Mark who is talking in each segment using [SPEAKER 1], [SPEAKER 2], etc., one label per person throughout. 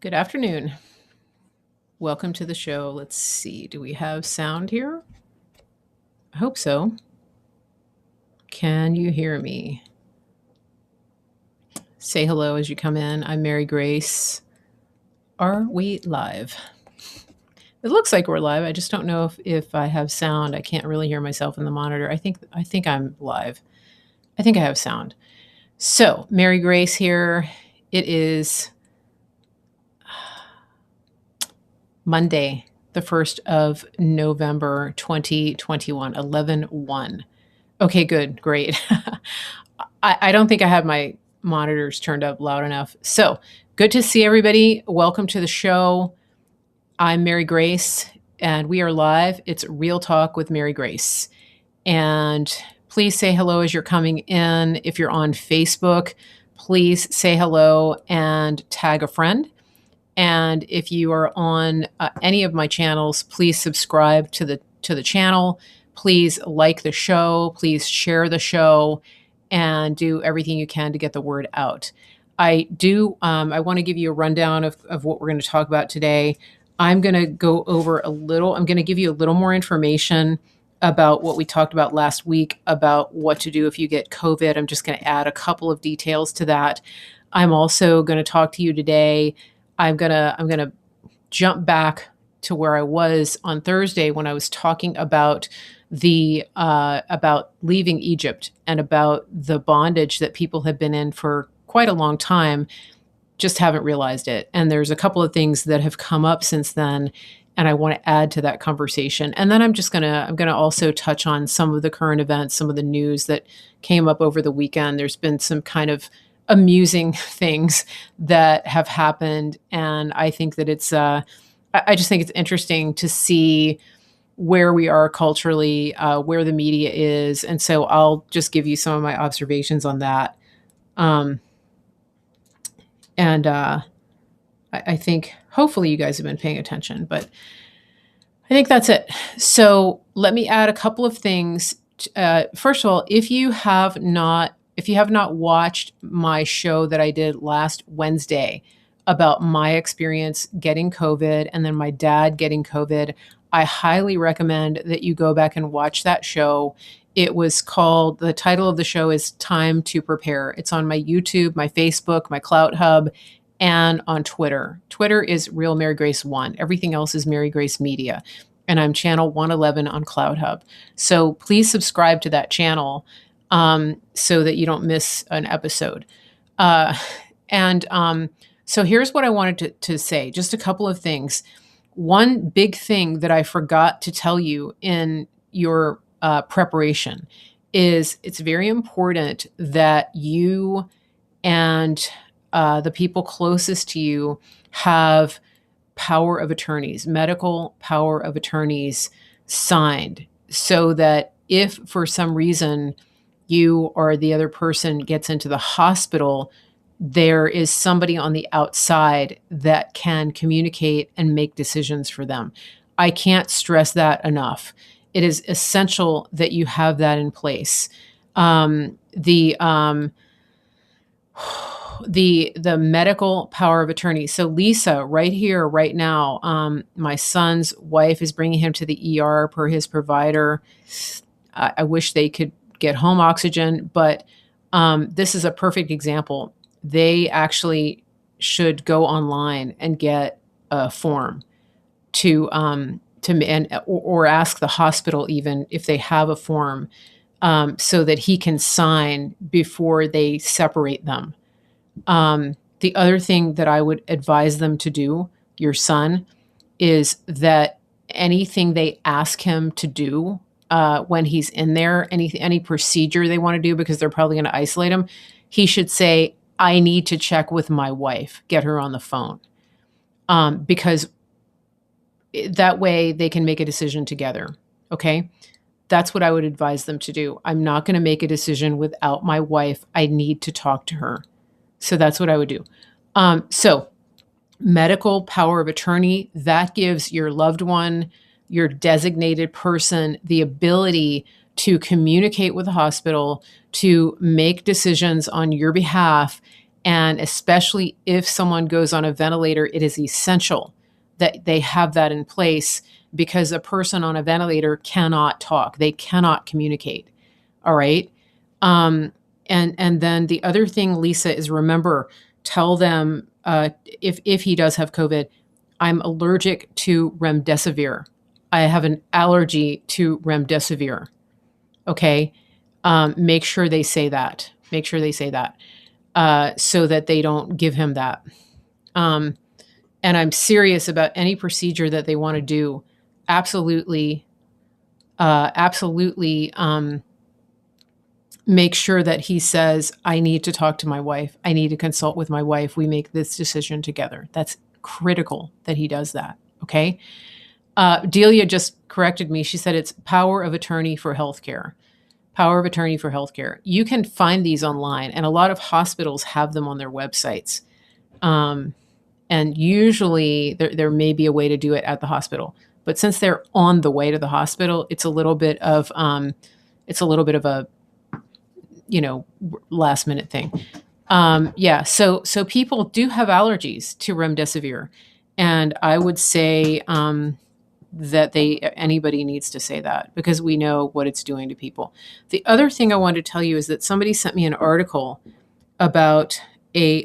[SPEAKER 1] Good afternoon. Welcome to the show. Let's see. Do we have sound here? I hope so. Can you hear me? Say hello as you come in. I'm Mary Grace. Are we live? It looks like we're live. I just don't know if I have sound. I can't really hear myself in the monitor. I think I'm live. I think I have sound. So, Mary Grace here. It is Monday, the 1st of November, 2021, 11/1. Okay, good. Great. I don't think I have my monitors turned up loud enough. So, good to see everybody. Welcome to the show. I'm Mary Grace, and we are live. It's Real Talk with Mary Grace. And please say hello as you're coming in. If you're on Facebook, please say hello and tag a friend. And if you are on any of my channels, please subscribe to the channel. Please like the show. Please share the show, and do everything you can to get the word out. I want to give you a rundown of what we're going to talk about today. I'm going to go over I'm going to give you a little more information about what we talked about last week about what to do if you get COVID. I'm just going to add a couple of details to that. I'm also going to talk to you today. I'm gonna jump back to where I was on Thursday when I was talking about about leaving Egypt and about the bondage that people have been in for quite a long time, just haven't realized it. And there's a couple of things that have come up since then, and I want to add to that conversation. And then I'm gonna also touch on some of the current events, some of the news that came up over the weekend. There's been some kind of amusing things that have happened, and I think that I just think it's interesting to see where we are culturally, where the media is, and so I'll just give you some of my observations on that. Um, and I think hopefully you guys have been paying attention, but I think that's it. So let me add a couple of things. First of all, if you have not watched my show that I did last Wednesday about my experience getting COVID and then my dad getting COVID, I highly recommend that you go back and watch that show. The title of the show is Time to Prepare. It's on my YouTube, my Facebook, my Clout Hub, and on Twitter. Twitter is Real Mary Grace 1. Everything else is Mary Grace Media. And I'm channel 111 on Clout Hub. So please subscribe to that channel so that you don't miss an episode. So here's what I wanted to say, just a couple of things. One big thing that I forgot to tell you in your preparation is it's very important that you and the people closest to you have power of attorneys, medical power of attorneys signed, so that if for some reason you or the other person gets into the hospital, there is somebody on the outside that can communicate and make decisions for them. I can't stress that enough. It is essential that you have that in place. The medical power of attorney. So Lisa, right here, right now, my son's wife is bringing him to the ER per his provider. I wish they could get home oxygen, but this is a perfect example. They actually should go online and get a form or ask the hospital even if they have a form, so that he can sign before they separate them. The other thing that I would advise them to do, your son, is that anything they ask him to do when he's in there, any procedure they want to do, because they're probably going to isolate him, he should say, I need to check with my wife, get her on the phone, because that way they can make a decision together. Okay. That's what I would advise them to do. I'm not going to make a decision without my wife. I need to talk to her. So that's what I would do. So medical power of attorney, that gives your loved one, your designated person, the ability to communicate with the hospital, to make decisions on your behalf, And especially if someone goes on a ventilator, it is essential that they have that in place, because a person on a ventilator cannot talk. They cannot communicate. All right. Um, and then the other thing, Lisa, is remember, tell them if he does have COVID, I'm allergic to remdesivir. I have an allergy to remdesivir. Okay. Make sure they say that. Make sure they say that, so that they don't give him that. And I'm serious about any procedure that they want to do. Absolutely, absolutely. Make sure that he says, I need to talk to my wife. I need to consult with my wife. We make this decision together. That's critical that he does that. Okay. Delia just corrected me. She said it's power of attorney for healthcare. Power of attorney for healthcare. You can find these online, and a lot of hospitals have them on their websites. And usually there may be a way to do it at the hospital. But since they're on the way to the hospital, it's a little bit of a, last minute thing. Yeah. So people do have allergies to remdesivir, and I would say that anybody needs to say that, because we know what it's doing to people. The other thing I wanted to tell you is that somebody sent me an article about a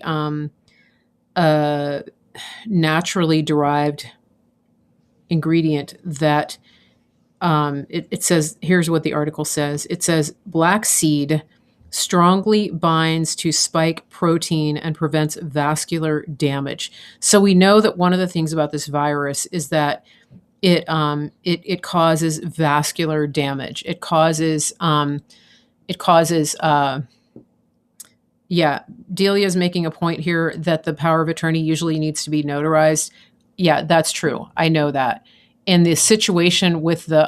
[SPEAKER 1] naturally derived ingredient that it says, here's what the article says. It says black seed strongly binds to spike protein and prevents vascular damage. So we know that one of the things about this virus is that it causes vascular damage. It causes yeah, Delia's making a point here that the power of attorney usually needs to be notarized. Yeah, that's true. I know that. In the situation with the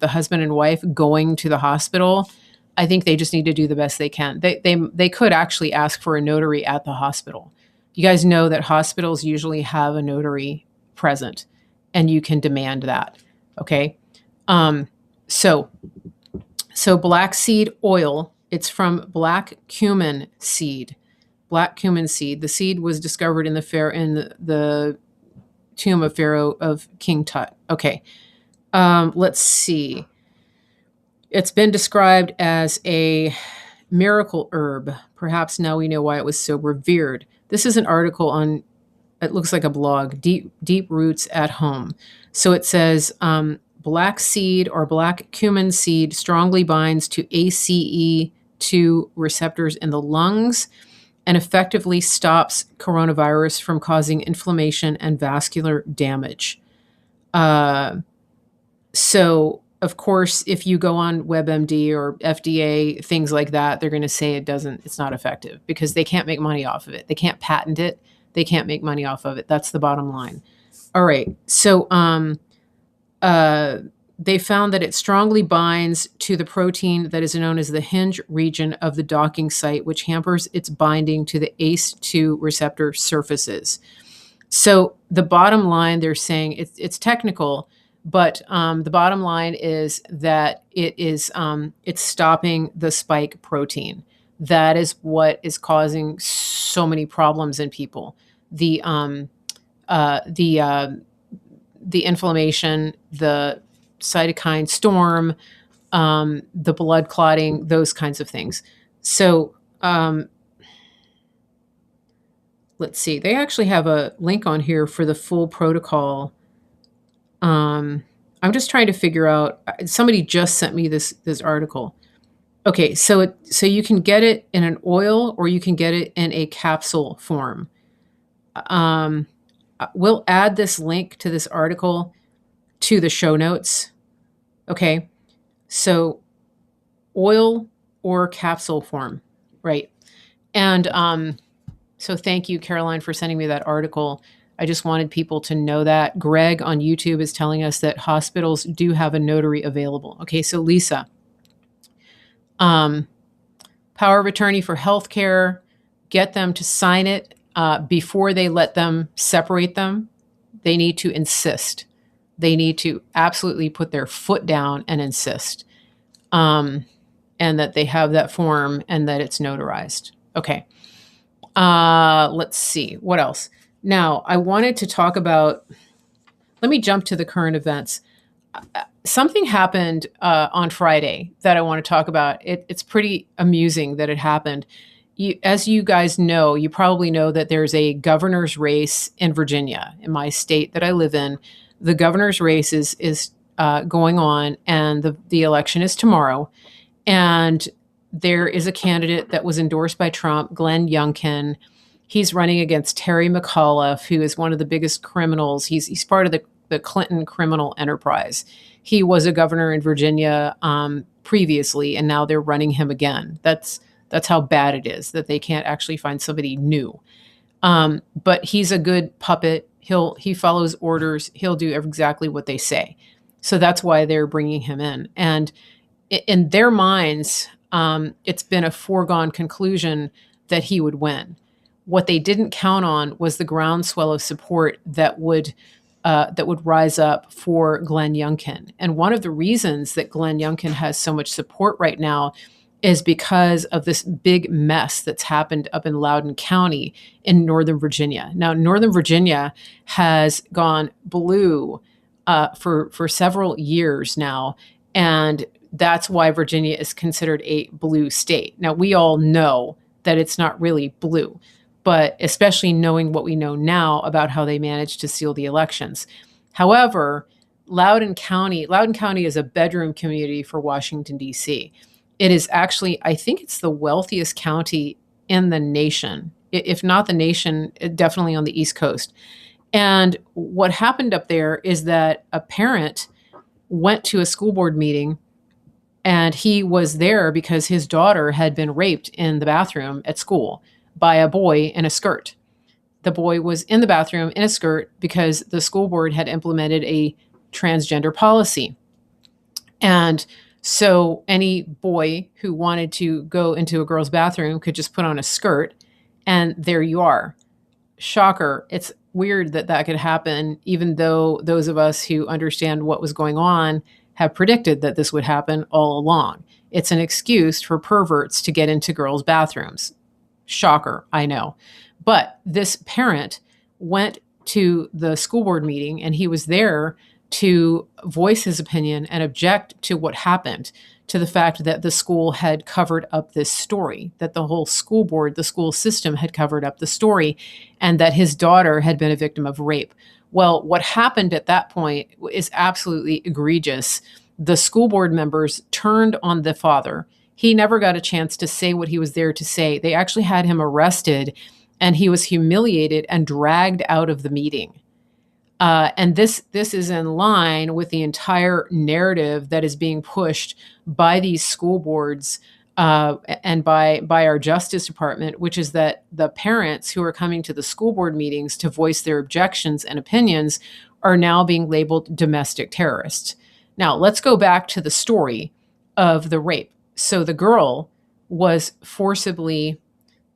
[SPEAKER 1] husband and wife going to the hospital, I think they just need to do the best they can. They could actually ask for a notary at the hospital. You guys know that hospitals usually have a notary present, and you can demand that. Okay. So black seed oil, it's from black cumin seed. Black cumin seed. The seed was discovered in the tomb of Pharaoh of King Tut. Okay. Let's see. It's been described as a miracle herb. Perhaps now we know why it was so revered. This is an article on, it looks like a blog, Deep Roots at Home. So it says, black seed or black cumin seed strongly binds to ACE2 receptors in the lungs and effectively stops coronavirus from causing inflammation and vascular damage. So, of course, if you go on WebMD or FDA, things like that, they're going to say it's not effective, because they can't make money off of it. They can't patent it. They can't make money off of it. That's the bottom line. All right. So, they found that it strongly binds to the protein that is known as the hinge region of the docking site, which hampers its binding to the ACE2 receptor surfaces. So the bottom line, they're saying it's technical, but the bottom line is that it's stopping the spike protein. That is what is causing so many problems in people. The inflammation, the cytokine storm, the blood clotting, those kinds of things. So let's see. They actually have a link on here for the full protocol. I'm just trying to figure out. Somebody just sent me this article. Okay, so you can get it in an oil, or you can get it in a capsule form. We'll add this link to this article to the show notes. Okay. So oil or capsule form, right? And so thank you, Caroline, for sending me that article. I just wanted people to know that. Greg on YouTube is telling us that hospitals do have a notary available. Okay, so Lisa, power of attorney for healthcare, get them to sign it before they let them separate them. They need to insist. They need to absolutely put their foot down and insist, and that they have that form and that it's notarized. Okay. Let's see. What else? Now, I wanted to talk about, let me jump to the current events. Something happened on Friday that I want to talk about. It's pretty amusing that it happened. As you guys know, you probably know that there's a governor's race in Virginia, in my state that I live in. The governor's race is going on, and the election is tomorrow. And there is a candidate that was endorsed by Trump, Glenn Youngkin. He's running against Terry McAuliffe, who is one of the biggest criminals. He's part of the Clinton criminal enterprise. He was a governor in Virginia previously, and now they're running him again. That's how bad it is that they can't actually find somebody new. But he's a good puppet. He follows orders. He'll do exactly what they say. So that's why they're bringing him in. And in their minds, it's been a foregone conclusion that he would win. What they didn't count on was the groundswell of support that would rise up for Glenn Youngkin. And one of the reasons that Glenn Youngkin has so much support right now is because of this big mess that's happened up in Loudoun County in Northern Virginia. Now, Northern Virginia has gone blue for several years now, and that's why Virginia is considered a blue state. Now, we all know that it's not really blue, but especially knowing what we know now about how they managed to steal the elections. However, Loudoun County is a bedroom community for Washington, D.C. It is actually, I think it's the wealthiest county in the nation, if not the nation, definitely on the East Coast. And what happened up there is that a parent went to a school board meeting, and he was there because his daughter had been raped in the bathroom at school by a boy in a skirt. The boy was in the bathroom in a skirt because the school board had implemented a transgender policy. And so any boy who wanted to go into a girl's bathroom could just put on a skirt, and there you are. Shocker. It's weird that that could happen, even though those of us who understand what was going on have predicted that this would happen all along. It's an excuse for perverts to get into girls' bathrooms. Shocker, I know. But this parent went to the school board meeting, and he was there to voice his opinion and object to what happened, to the fact that the school had covered up this story, that the whole school board, the school system had covered up the story, and that his daughter had been a victim of rape. Well, what happened at that point is absolutely egregious. The school board members turned on the father. He never got a chance to say what he was there to say. They actually had him arrested, and he was humiliated and dragged out of the meeting. And this is in line with the entire narrative that is being pushed by these school boards and by our Justice Department, which is that the parents who are coming to the school board meetings to voice their objections and opinions are now being labeled domestic terrorists. Now, let's go back to the story of the rape. So the girl was forcibly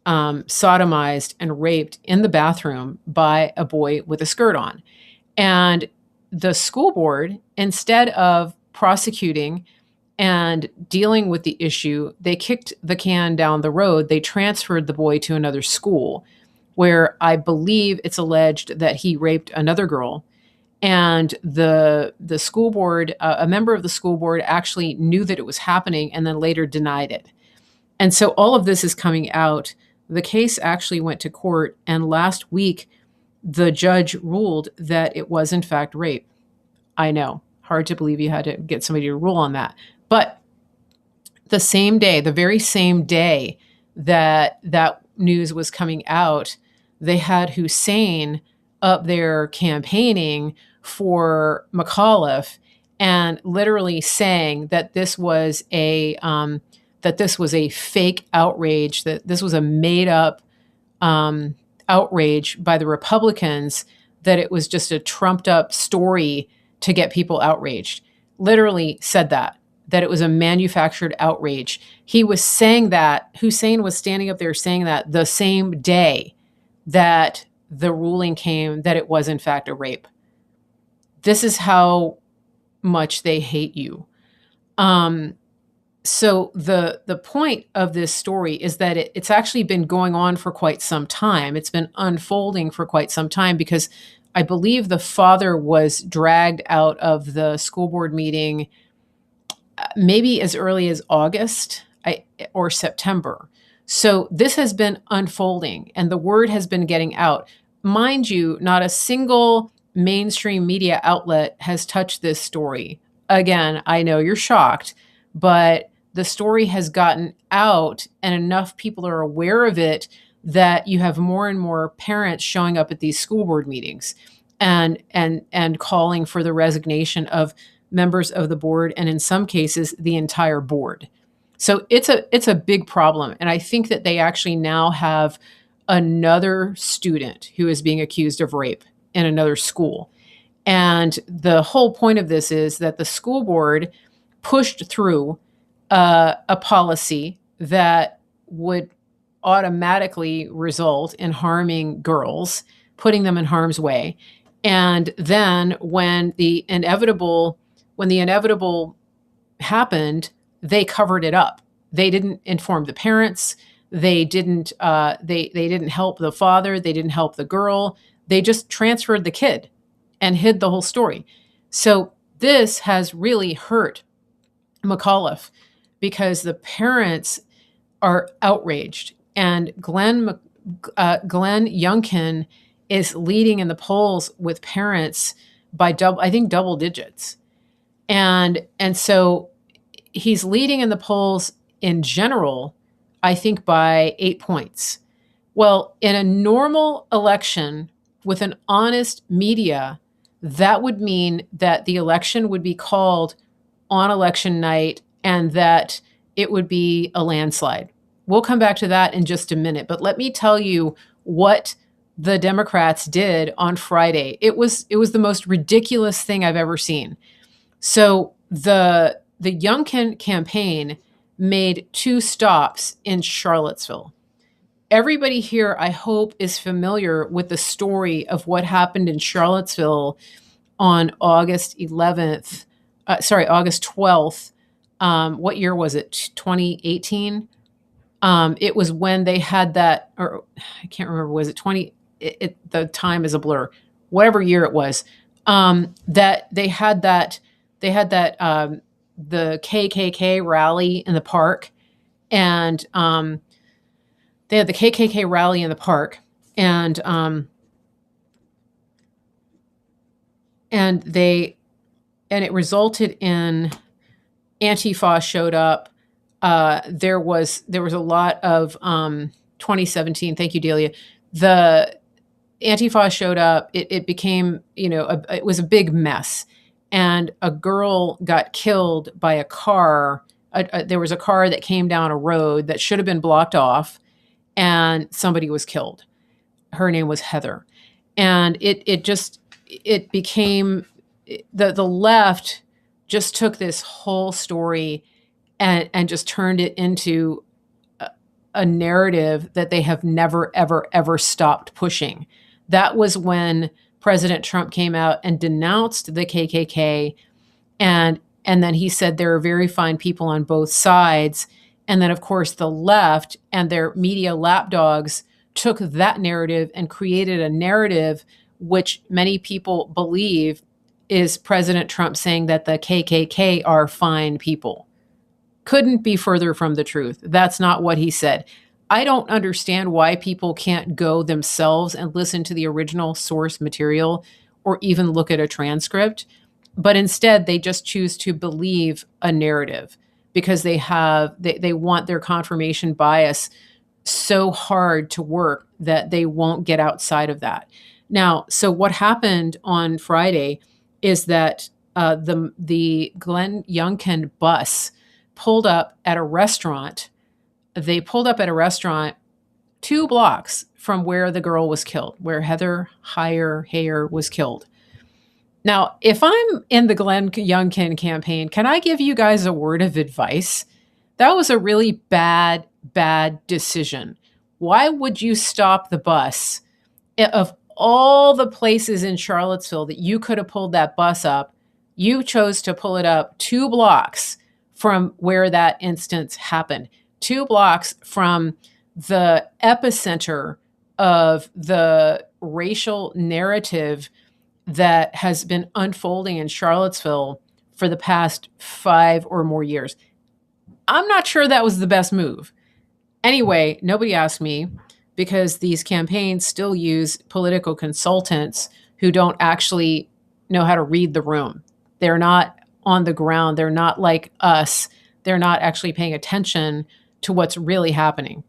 [SPEAKER 1] sodomized and raped in the bathroom by a boy with a skirt on. And the school board, instead of prosecuting and dealing with the issue, they kicked the can down the road. They transferred the boy to another school where I believe it's alleged that he raped another girl. And the school board, a member of the school board actually knew that it was happening and then later denied it. And so all of this is coming out. The case actually went to court, and last week, the judge ruled that it was in fact rape. I know, hard to believe you had to get somebody to rule on that. But the same day, the very same day that that news was coming out, they had Hussein up there campaigning for McAuliffe and literally saying that this was a fake outrage, that this was a made up outrage by the Republicans, that it was just a trumped up story to get people outraged. Literally said that it was a manufactured outrage. He was saying that, Hussein was standing up there saying that the same day that the ruling came that it was in fact a rape. This is how much they hate you. So the point of this story is that it's actually been going on for quite some time. It's been unfolding for quite some time because I believe the father was dragged out of the school board meeting maybe as early as or September. So this has been unfolding and the word has been getting out. Mind you, not a single mainstream media outlet has touched this story. Again, I know you're shocked, but the story has gotten out and enough people are aware of it that you have more and more parents showing up at these school board meetings and calling for the resignation of members of the board and in some cases the entire board. So it's a big problem and I think that they actually now have another student who is being accused of rape in another school. And the whole point of this is that the school board pushed through a policy that would automatically result in harming girls, putting them in harm's way. And then when the inevitable happened, they covered it up. They didn't inform the parents. They didn't. They didn't help the father. They didn't help the girl. They just transferred the kid and hid the whole story. So this has really hurt McAuliffe because the parents are outraged, and Glenn Youngkin is leading in the polls with parents by double digits, and so he's leading in the polls in general, I think by 8 points. Well, in a normal election with an honest media, that would mean that the election would be called on election night and that it would be a landslide. We'll come back to that in just a minute, but let me tell you what the Democrats did on Friday. It was the most ridiculous thing I've ever seen. So the Youngkin campaign made 2 stops in Charlottesville. Everybody here, I hope, is familiar with the story of what happened in Charlottesville on August 12th. What year was it? 2018? It was when they had that, or I can't remember, was it 20? The time is a blur. Whatever year it was, that they had that the KKK rally in the park, and they had the KKK rally in the park, and it resulted in Antifa showed up. There was a lot of 2017. Thank you, Delia. The Antifa showed up. It became, it was a big mess, and a girl got killed by a car. There was a car that came down a road that should have been blocked off, and somebody was killed. Her name was Heather, and it became the left just took this whole story and just turned it into a narrative that they have never, ever, ever stopped pushing. That was when President Trump came out and denounced the KKK, and then he said there are very fine people on both sides. And then, of course, the left and their media lapdogs took that narrative and created a narrative which many people believe is President Trump saying that the KKK are fine people. Couldn't be further from the truth. That's not what he said. I don't understand why people can't go themselves and listen to the original source material or even look at a transcript, but instead they just choose to believe a narrative because they want their confirmation bias so hard to work that they won't get outside of that. Now, so what happened on Friday is that the Glenn Youngkin bus pulled up at a restaurant. They pulled up at a restaurant 2 blocks from where the girl was killed, where Heather Heyer was killed. Now, if I'm in the Glenn Youngkin campaign, can I give you guys a word of advice? That was a really bad decision. Why would you stop the bus? Of all the places in Charlottesville that you could have pulled that bus up, you chose to pull it up 2 blocks from where that instance happened, 2 blocks from the epicenter of the racial narrative that has been unfolding in Charlottesville for the past 5 or more years. I'm not sure that was the best move. Anyway, nobody asked me because these campaigns still use political consultants who don't actually know how to read the room. They're not on the ground. They're not like us. They're not actually paying attention to what's really happening.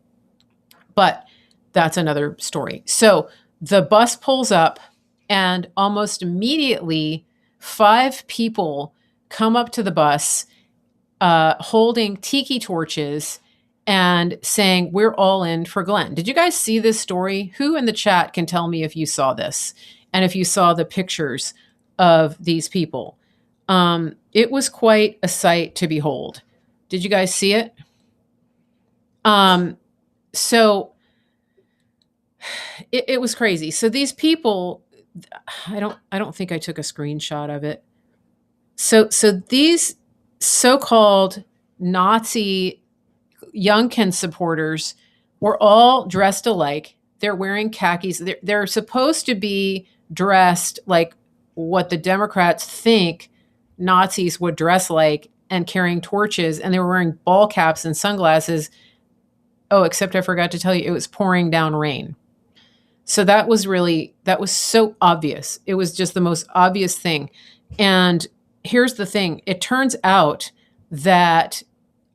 [SPEAKER 1] But that's another story. So the bus pulls up, and almost immediately, 5 people come up to the bus holding tiki torches and saying, "We're all in for Glenn." Did you guys see this story? Who in the chat can tell me if you saw this and if you saw the pictures of these people? It was quite a sight to behold. Did you guys see it? So it was crazy. So these people, I don't think I took a screenshot of it. So these so-called Nazi Youngkin supporters were all dressed alike. They're wearing khakis. They're supposed to be dressed like what the Democrats think Nazis would dress like, and carrying torches, and they were wearing ball caps and sunglasses. Oh, except I forgot to tell you, it was pouring down rain. So that was so obvious. It was just the most obvious thing. And here's the thing. It turns out that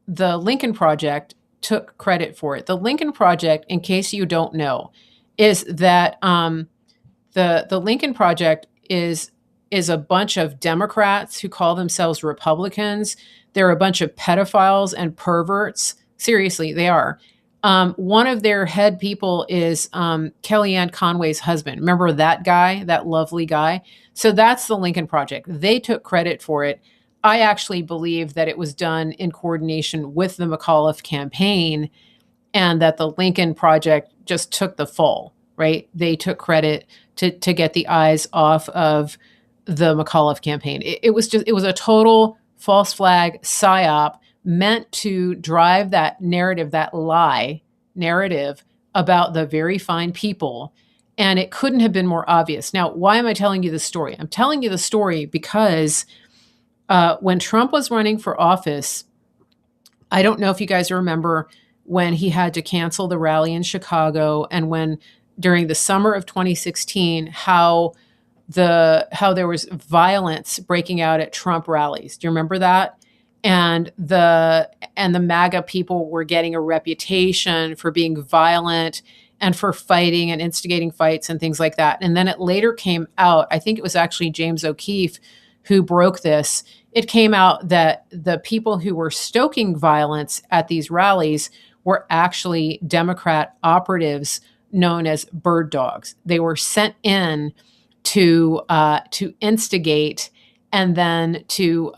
[SPEAKER 1] the Lincoln Project took credit for it. The Lincoln Project, in case you don't know, is that the Lincoln Project is a bunch of Democrats who call themselves Republicans. They're a bunch of pedophiles and perverts. Seriously, they are. One of their head people is Kellyanne Conway's husband. Remember that guy, that lovely guy? So that's the Lincoln Project. They took credit for it. I actually believe that it was done in coordination with the McAuliffe campaign, and that the Lincoln Project just took the fall, right? They took credit to get the eyes off of the McAuliffe campaign. It was a total false flag psyop meant to drive that narrative, that lie narrative about the very fine people. And it couldn't have been more obvious. Now, why am I telling you this story? I'm telling you the story because when Trump was running for office, I don't know if you guys remember when he had to cancel the rally in Chicago, and when during the summer of 2016, how there was violence breaking out at Trump rallies. Do you remember that? And the MAGA people were getting a reputation for being violent and for fighting and instigating fights and things like that. And then it later came out, I think it was actually James O'Keefe who broke this. It came out that the people who were stoking violence at these rallies were actually Democrat operatives known as bird dogs. They were sent in to instigate and then to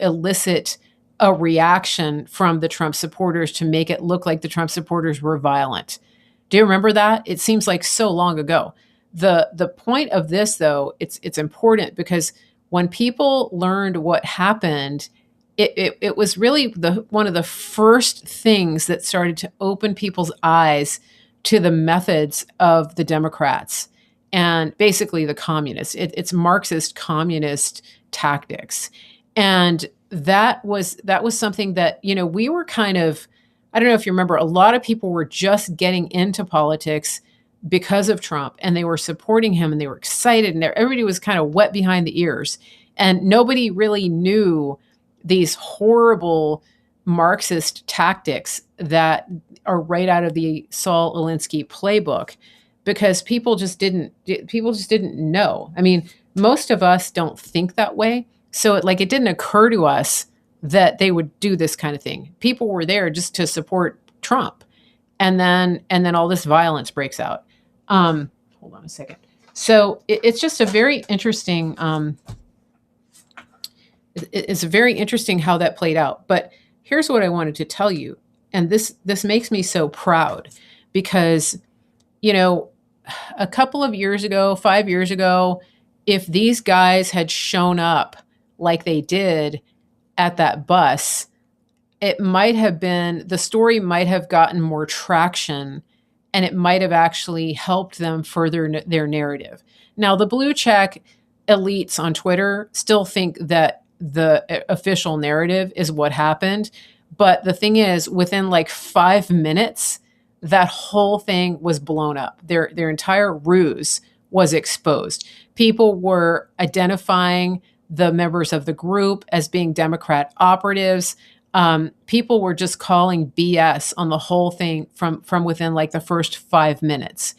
[SPEAKER 1] elicit a reaction from the Trump supporters to make it look like the Trump supporters were violent. Do you remember that? It seems like so long ago. The point of this, though, it's important because when people learned what happened, it was really one of the first things that started to open people's eyes to the methods of the Democrats and basically the communists. It's Marxist communist tactics. And that was something that, we were kind of, I don't know if you remember, a lot of people were just getting into politics because of Trump, and they were supporting him and they were excited, and everybody was kind of wet behind the ears. And nobody really knew these horrible Marxist tactics that are right out of the Saul Alinsky playbook, because people just didn't know. I mean, most of us don't think that way. So it didn't occur to us that they would do this kind of thing. People were there just to support Trump. And then all this violence breaks out. Hold on a second. So it's just a very interesting, it's very interesting how that played out. But here's what I wanted to tell you. And this makes me so proud because, a couple of years ago, 5 years ago, if these guys had shown up like they did at that bus, it might have been, the story might have gotten more traction, and it might have actually helped them further their narrative. Now, the blue check elites on Twitter still think that the official narrative is what happened. But the thing is, within like 5 minutes, that whole thing was blown up. Their entire ruse was exposed. People were identifying the members of the group as being Democrat operatives. People were just calling BS on the whole thing from within like the first 5 minutes.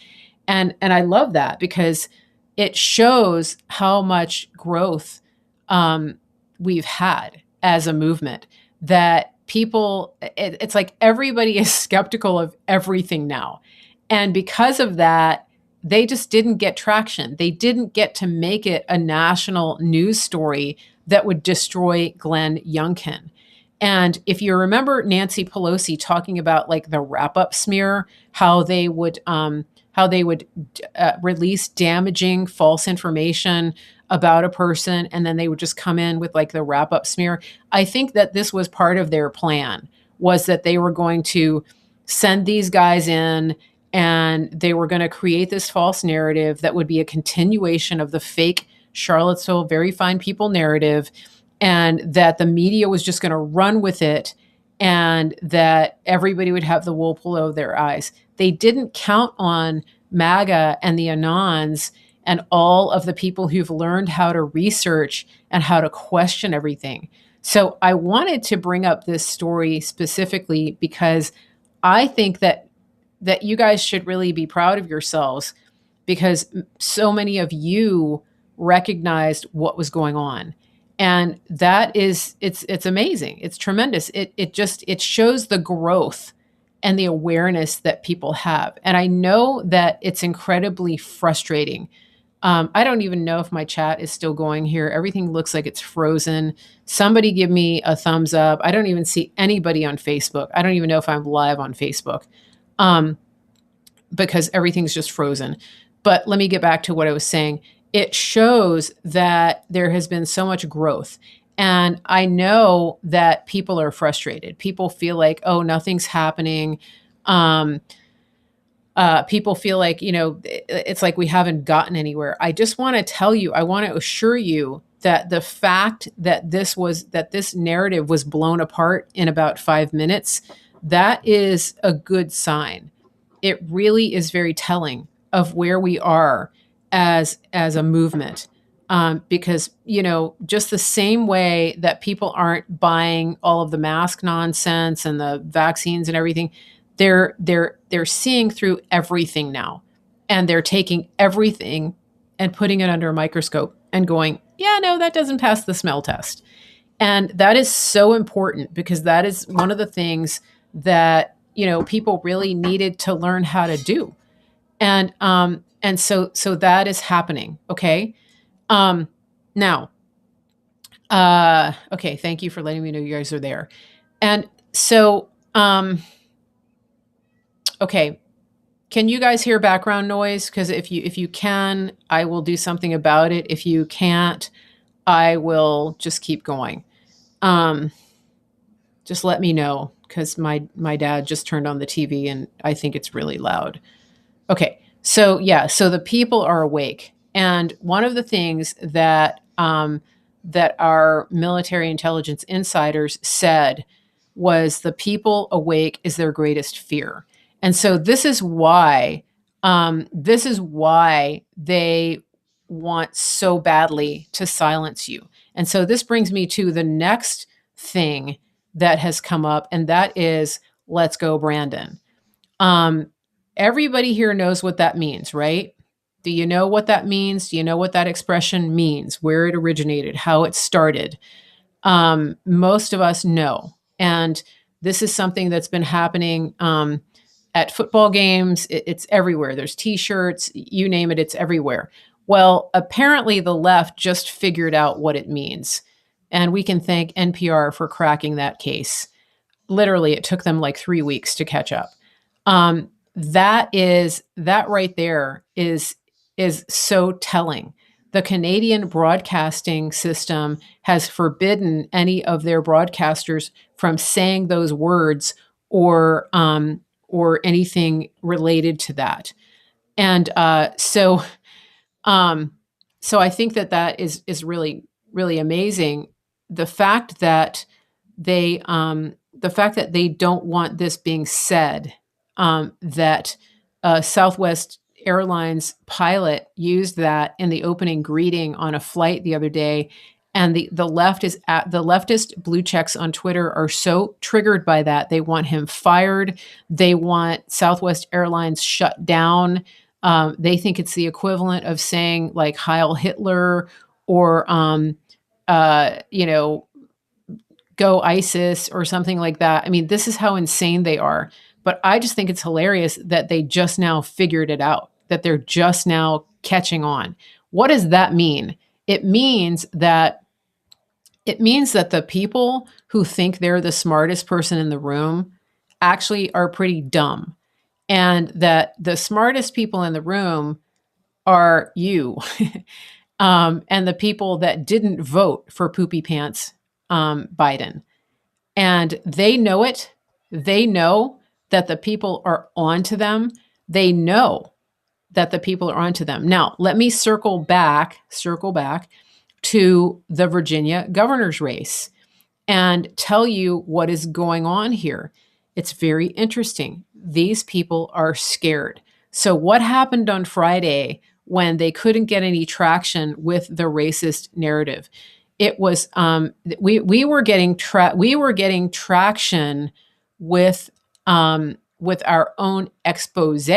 [SPEAKER 1] And I love that because it shows how much growth we've had as a movement, that people, it's like everybody is skeptical of everything now. And because of that, they just didn't get traction. They didn't get to make it a national news story that would destroy Glenn Youngkin. And if you remember Nancy Pelosi talking about like the wrap-up smear, how they would release damaging false information about a person, and then they would just come in with like the wrap-up smear. I think that this was part of their plan, was that they were going to send these guys in and they were going to create this false narrative that would be a continuation of the fake Charlottesville very fine people narrative, and that the media was just going to run with it, and that everybody would have the wool pulled over their eyes. They didn't count on MAGA and the Anons and all of the people who've learned how to research and how to question everything. So I wanted to bring up this story specifically because I think that you guys should really be proud of yourselves, because so many of you recognized what was going on. And that is, it's amazing. It's tremendous. It shows the growth and the awareness that people have. And I know that it's incredibly frustrating. I don't even know if my chat is still going here. Everything looks like it's frozen. Somebody give me a thumbs up. I don't even see anybody on Facebook. I don't even know if I'm live on Facebook, because everything's just frozen. But let me get back to what I was saying. It shows that there has been so much growth. And I know that people are frustrated. People feel like, oh, nothing's happening. People feel like, it's like we haven't gotten anywhere. I just want to tell you, I want to assure you that the fact that this narrative was blown apart in about 5 minutes, that is a good sign. It really is very telling of where we are as a movement. Because, just the same way that people aren't buying all of the mask nonsense and the vaccines and everything, they're seeing through everything now, and they're taking everything and putting it under a microscope and going, yeah, no, that doesn't pass the smell test. And that is so important, because that is one of the things that, people really needed to learn how to do. And so that is happening. Okay. Now, okay. Thank you for letting me know you guys are there. And so, okay. Can you guys hear background noise? Because if you can, I will do something about it. If you can't, I will just keep going. Just let me know, because my dad just turned on the TV and I think it's really loud. Okay. So the people are awake. And one of the things that our military intelligence insiders said was the people awake is their greatest fear. And so this is why they want so badly to silence you. And so this brings me to the next thing that has come up, and that is Let's Go Brandon. Everybody here knows what that means, right? Do you know what that means? Do you know what that expression means, where it originated, how it started? Most of us know. And this is something that's been happening at football games. It's everywhere. There's T-shirts, you name it, it's everywhere. Well, apparently the left just figured out what it means. And we can thank NPR for cracking that case. Literally, it took them like 3 weeks to catch up. That right there is so telling. the Canadian broadcasting system has forbidden any of their broadcasters from saying those words or anything related to that. And um, so I think that that is really really amazing. The fact that the fact that they don't want this being said, that Southwest Airlines pilot used that in the opening greeting on a flight the other day, and the leftist blue checks on Twitter are so triggered by that. They want him fired. They want Southwest Airlines shut down. They think it's the equivalent of saying like Heil Hitler or you know, go ISIS or something like that. I mean, this is how insane they are. But I just think it's hilarious that they just now figured it out, that they're just now catching on. What does that mean? It means that the people who think they're the smartest person in the room actually are pretty dumb. And that the smartest people in the room are you. And the people that didn't vote for Poopy Pants Biden. And they know it. They know that the people are onto them. They know that the people are onto them. Now, let me circle back to the Virginia governor's race and tell you what is going on here. It's very interesting. These people are scared. So, what happened on Friday when they couldn't get any traction with the racist narrative? It was we were getting traction with our own expose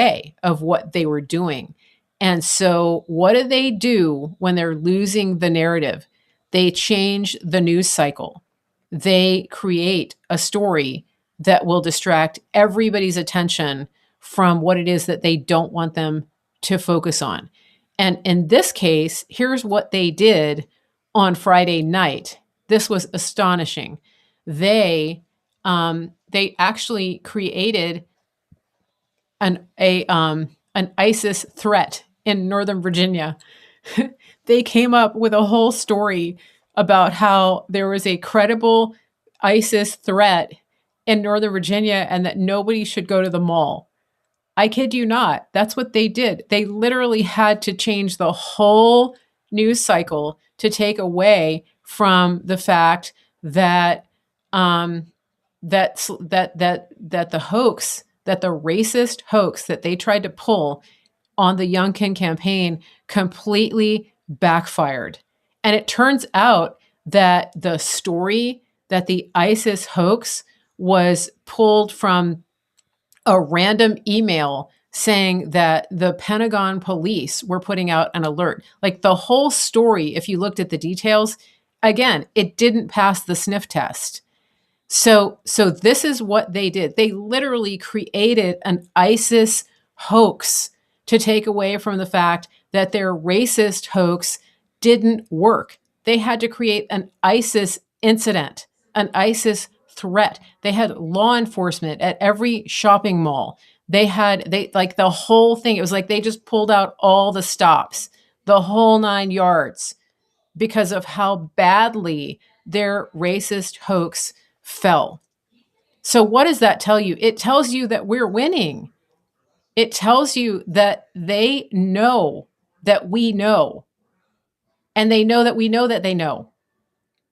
[SPEAKER 1] of what they were doing. And so, what do they do when they're losing the narrative? They change the news cycle. They create a story that will distract everybody's attention from what it is that they don't want them to focus on. And in this case, here's what they did on Friday night. This was astonishing. They actually created an ISIS threat in Northern Virginia. They came up with a whole story about how there was a credible ISIS threat in Northern Virginia and that nobody should go to the mall. I kid you not. That's what they did. They literally had to change the whole news cycle to take away from the fact that that the hoax, that the racist hoax that they tried to pull on the Youngkin campaign completely backfired. And it turns out that the story, that the ISIS hoax was pulled from a random email saying that the Pentagon police were putting out an alert. Like the whole story, if you looked at the details, again, it didn't pass the sniff test. So this is what they did. They literally created an ISIS hoax to take away from the fact that their racist hoax didn't work. They had to create an ISIS incident, an ISIS threat. They had law enforcement at every shopping mall. They like the whole thing. It was like they just pulled out all the stops, the whole 9 yards, because of how badly their racist hoax fell. So what does that tell you? It tells you that we're winning. It tells you that they know that we know, and they know that we know that they know.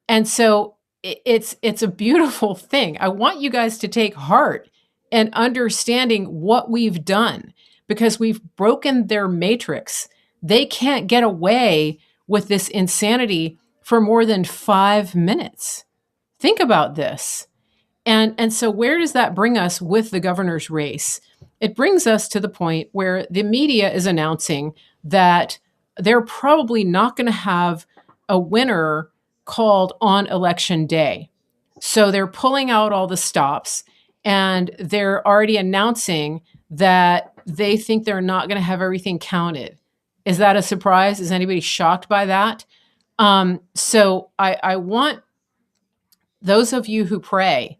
[SPEAKER 1] And so it's a beautiful thing. I want you guys to take heart in understanding what we've done, because we've broken their matrix. They can't get away with this insanity for more than 5 minutes. Think about this. And so where does that bring us with the governor's race? It brings us to the point where the media is announcing that they're probably not going to have a winner called on election day. So they're pulling out all the stops, and they're already announcing that they think they're not going to have everything counted. Is that a surprise? Is anybody shocked by that? So I want those of you who pray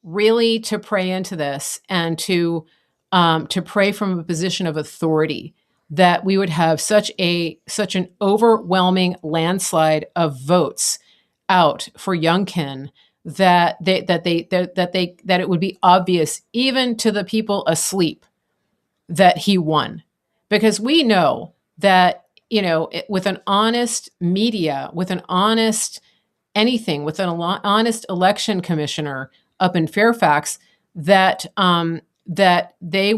[SPEAKER 1] really to pray into this and to pray from a position of authority, that we would have such an overwhelming landslide of votes out for Youngkin that it would be obvious even to the people asleep that he won, because we know that, with an honest media, with an honest anything, with an honest election commissioner up in Fairfax, that that they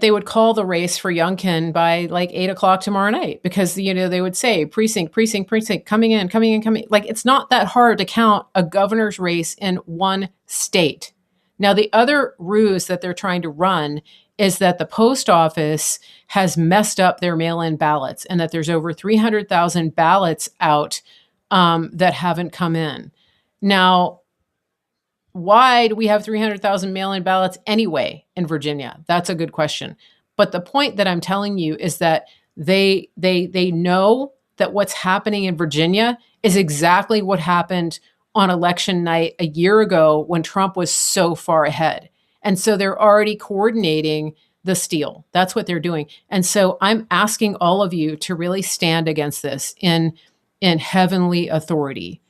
[SPEAKER 1] would call the race for Youngkin by like 8 o'clock tomorrow night, because they would say precinct, coming in. Like, it's not that hard to count a governor's race in one state. Now, the other ruse that they're trying to run is that the post office has messed up their mail-in ballots, and that there's over 300,000 ballots out that haven't come in. Now, why do we have 300,000 mail-in ballots anyway in Virginia? That's a good question. But the point that I'm telling you is that they know that what's happening in Virginia is exactly what happened on election night a year ago when Trump was so far ahead. And so they're already coordinating the steal. That's what they're doing. And so I'm asking all of you to really stand against this in heavenly authority.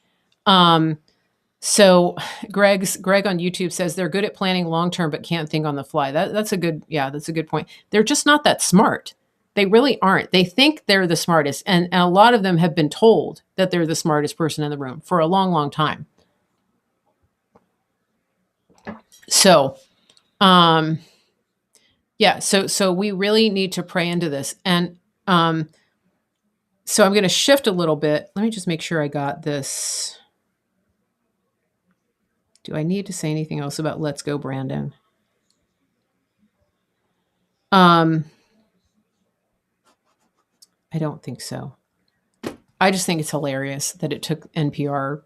[SPEAKER 1] So Greg on YouTube says they're good at planning long-term, but can't think on the fly. That's a good point. They're just not that smart. They really aren't. They think they're the smartest. And a lot of them have been told that they're the smartest person in the room for a long, long time. So, so we really need to pray into this. And so I'm going to shift a little bit. Let me just make sure I got this. Do I need to say anything else about Let's Go Brandon? I don't think so. I just think it's hilarious that it took NPR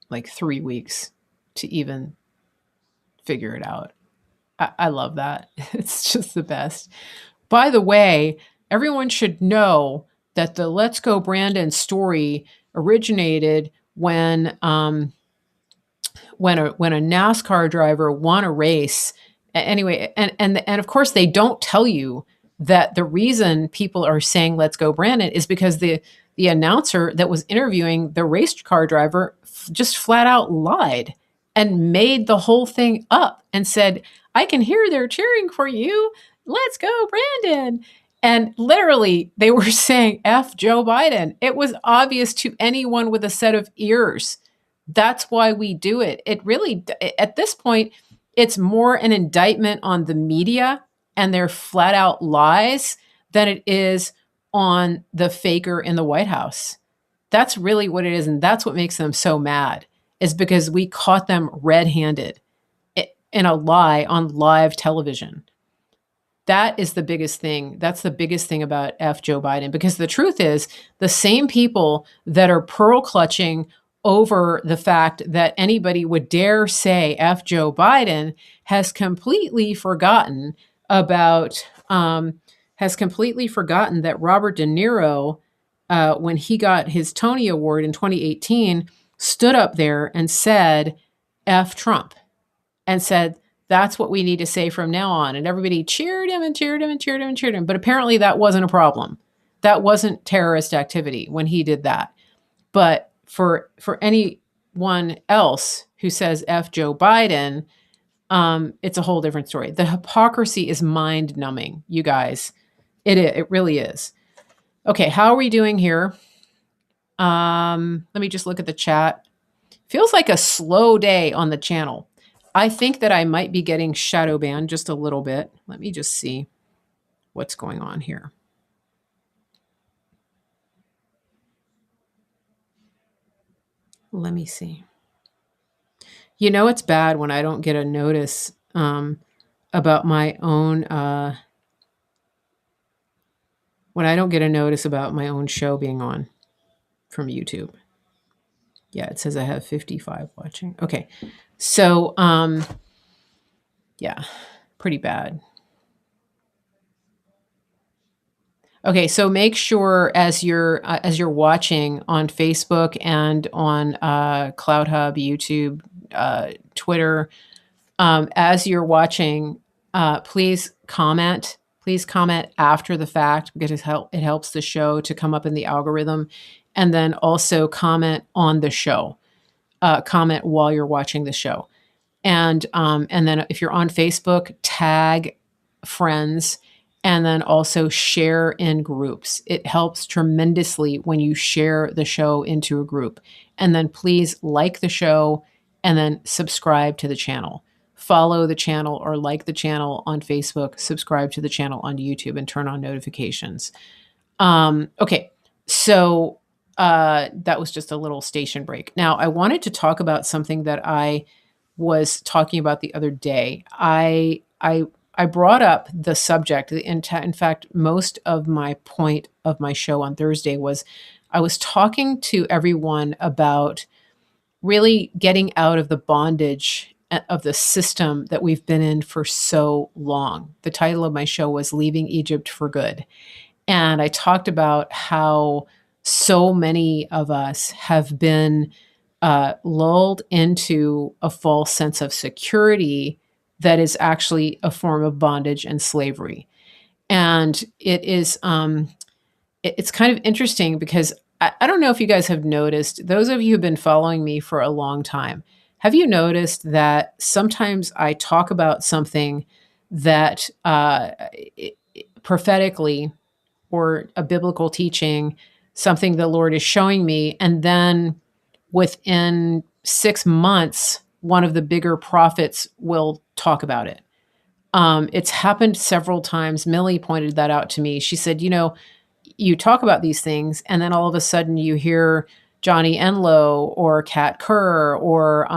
[SPEAKER 1] like 3 weeks to even figure it out. I love that. It's just the best. By the way, everyone should know that the Let's Go Brandon story originated when a NASCAR driver won a race. Anyway, and of course they don't tell you that the reason people are saying Let's Go Brandon is because the announcer that was interviewing the race car driver just flat out lied and made the whole thing up and said, "I can hear they're cheering for you. Let's go, Brandon." And literally they were saying F Joe Biden. It was obvious to anyone with a set of ears. That's why we do it. It really, at this point, it's more an indictment on the media and their flat out lies than it is on the faker in the White House. That's really what it is. And that's what makes them so mad, is because we caught them red-handed in a lie on live television. That is the biggest thing. That's the biggest thing about F Joe Biden, because the truth is the same people that are pearl clutching over the fact that anybody would dare say F Joe Biden has completely forgotten that Robert De Niro, when he got his Tony Award in 2018, stood up there and said F Trump, and said, that's what we need to say from now on. And everybody cheered him and cheered him and cheered him and cheered him. But apparently that wasn't a problem. That wasn't terrorist activity when he did that. But for anyone else who says F Joe Biden, it's a whole different story. The hypocrisy is mind-numbing, you guys. It really is. Okay, how are we doing here? Let me just look at the chat. Feels like a slow day on the channel. I think that I might be getting shadow banned just a little bit. Let me just see what's going on here. Let me see. You know, it's bad when I don't get a notice about my own when I don't get a notice about my own show being on from YouTube. Yeah, it says I have 55 watching. Okay. So, yeah, pretty bad. Okay, so make sure as you're watching on Facebook and on CloutHub, YouTube, Twitter, as you're watching, please comment Please comment after the fact because it helps the show to come up in the algorithm. And then also comment on the show. Comment while you're watching the show. And then if you're on Facebook, tag friends and then also share in groups. It helps tremendously when you share the show into a group. And then please like the show and then subscribe to the channel. Follow the channel or like the channel on Facebook, subscribe to the channel on YouTube, and turn on notifications. Okay, so that was just a little station break. Now, I wanted to talk about something that I was talking about the other day. I brought up the subject. In fact, most of my point of my show on Thursday was I was talking to everyone about really getting out of the bondage of the system that we've been in for so long. The title of my show was Leaving Egypt for Good. And I talked about how so many of us have been lulled into a false sense of security that is actually a form of bondage and slavery. And it's kind of interesting because I don't know if you guys have noticed, those of you who've been following me for a long time, have you noticed that sometimes I talk about something that prophetically or a biblical teaching, something the Lord is showing me, and then within 6 months, one of the bigger prophets will talk about it. It's happened several times. Millie pointed that out to me. She said, you talk about these things, and then all of a sudden you hear Johnny Enlow or Kat Kerr or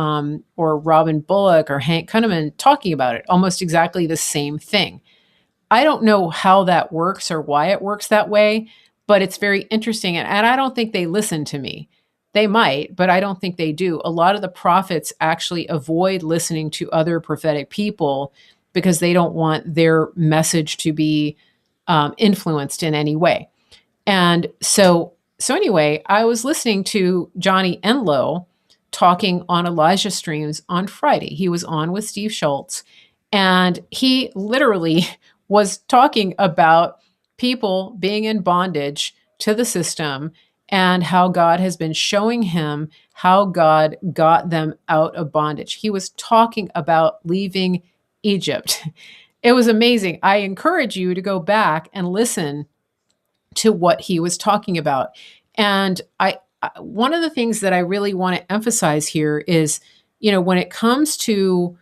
[SPEAKER 1] Robin Bullock or Hank Kunneman talking about it, almost exactly the same thing. I don't know how that works or why it works that way, but it's very interesting. And I don't think they listen to me. They might, but I don't think they do. A lot of the prophets actually avoid listening to other prophetic people because they don't want their message to be influenced in any way. And so anyway, I was listening to Johnny Enlow talking on Elijah Streams on Friday. He was on with Steve Schultz, and he literally was talking about people being in bondage to the system and how God has been showing him how God got them out of bondage. He was talking about leaving Egypt. It was amazing. I encourage you to go back and listen to what he was talking about. And one of the things that I really want to emphasize here is, when it comes to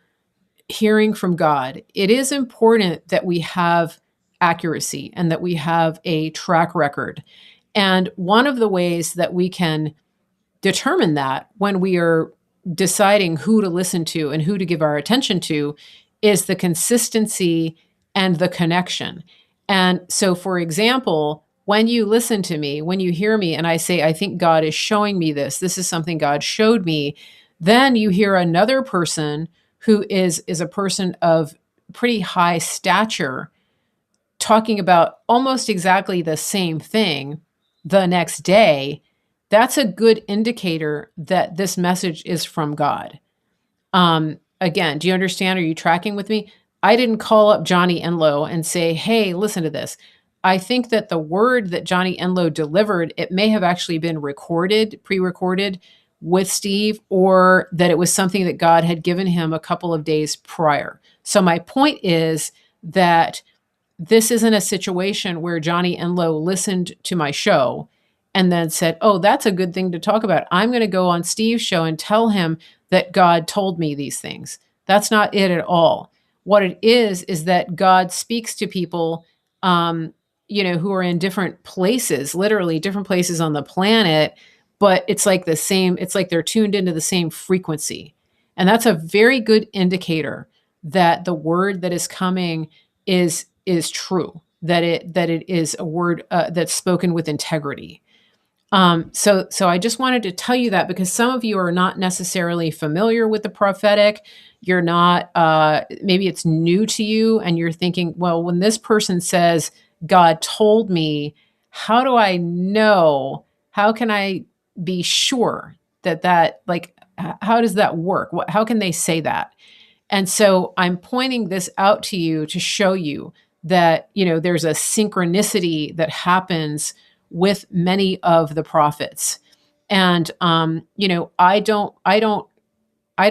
[SPEAKER 1] hearing from God, it is important that we have accuracy and that we have a track record. And one of the ways that we can determine that when we are deciding who to listen to and who to give our attention to is the consistency and the connection. And so, for example, when you listen to me, when you hear me and I say, I think God is showing me this is something God showed me, then you hear another person who is a person of pretty high stature talking about almost exactly the same thing the next day. That's a good indicator that this message is from God. Again, do you understand? Are you tracking with me? I didn't call up Johnny Enlow and say, hey, listen to this. I think that the word that Johnny Enlow delivered, it may have actually been recorded, pre-recorded with Steve, or that it was something that God had given him a couple of days prior. So my point is that this isn't a situation where Johnny Enlow listened to my show and then said, oh, that's a good thing to talk about. I'm going to go on Steve's show and tell him that God told me these things. That's not it at all. What it is that God speaks to people, who are in different places, literally different places on the planet, but it's like it's like they're tuned into the same frequency. And that's a very good indicator that the word that is coming is true, that it is a word that's spoken with integrity. So I just wanted to tell you that because some of you are not necessarily familiar with the prophetic. You're not, maybe it's new to you and you're thinking, well, when this person says, God told me, how do I know? How can I be sure that how does that work? How can they say that? And so I'm pointing this out to you to show you that, there's a synchronicity that happens with many of the prophets. And, I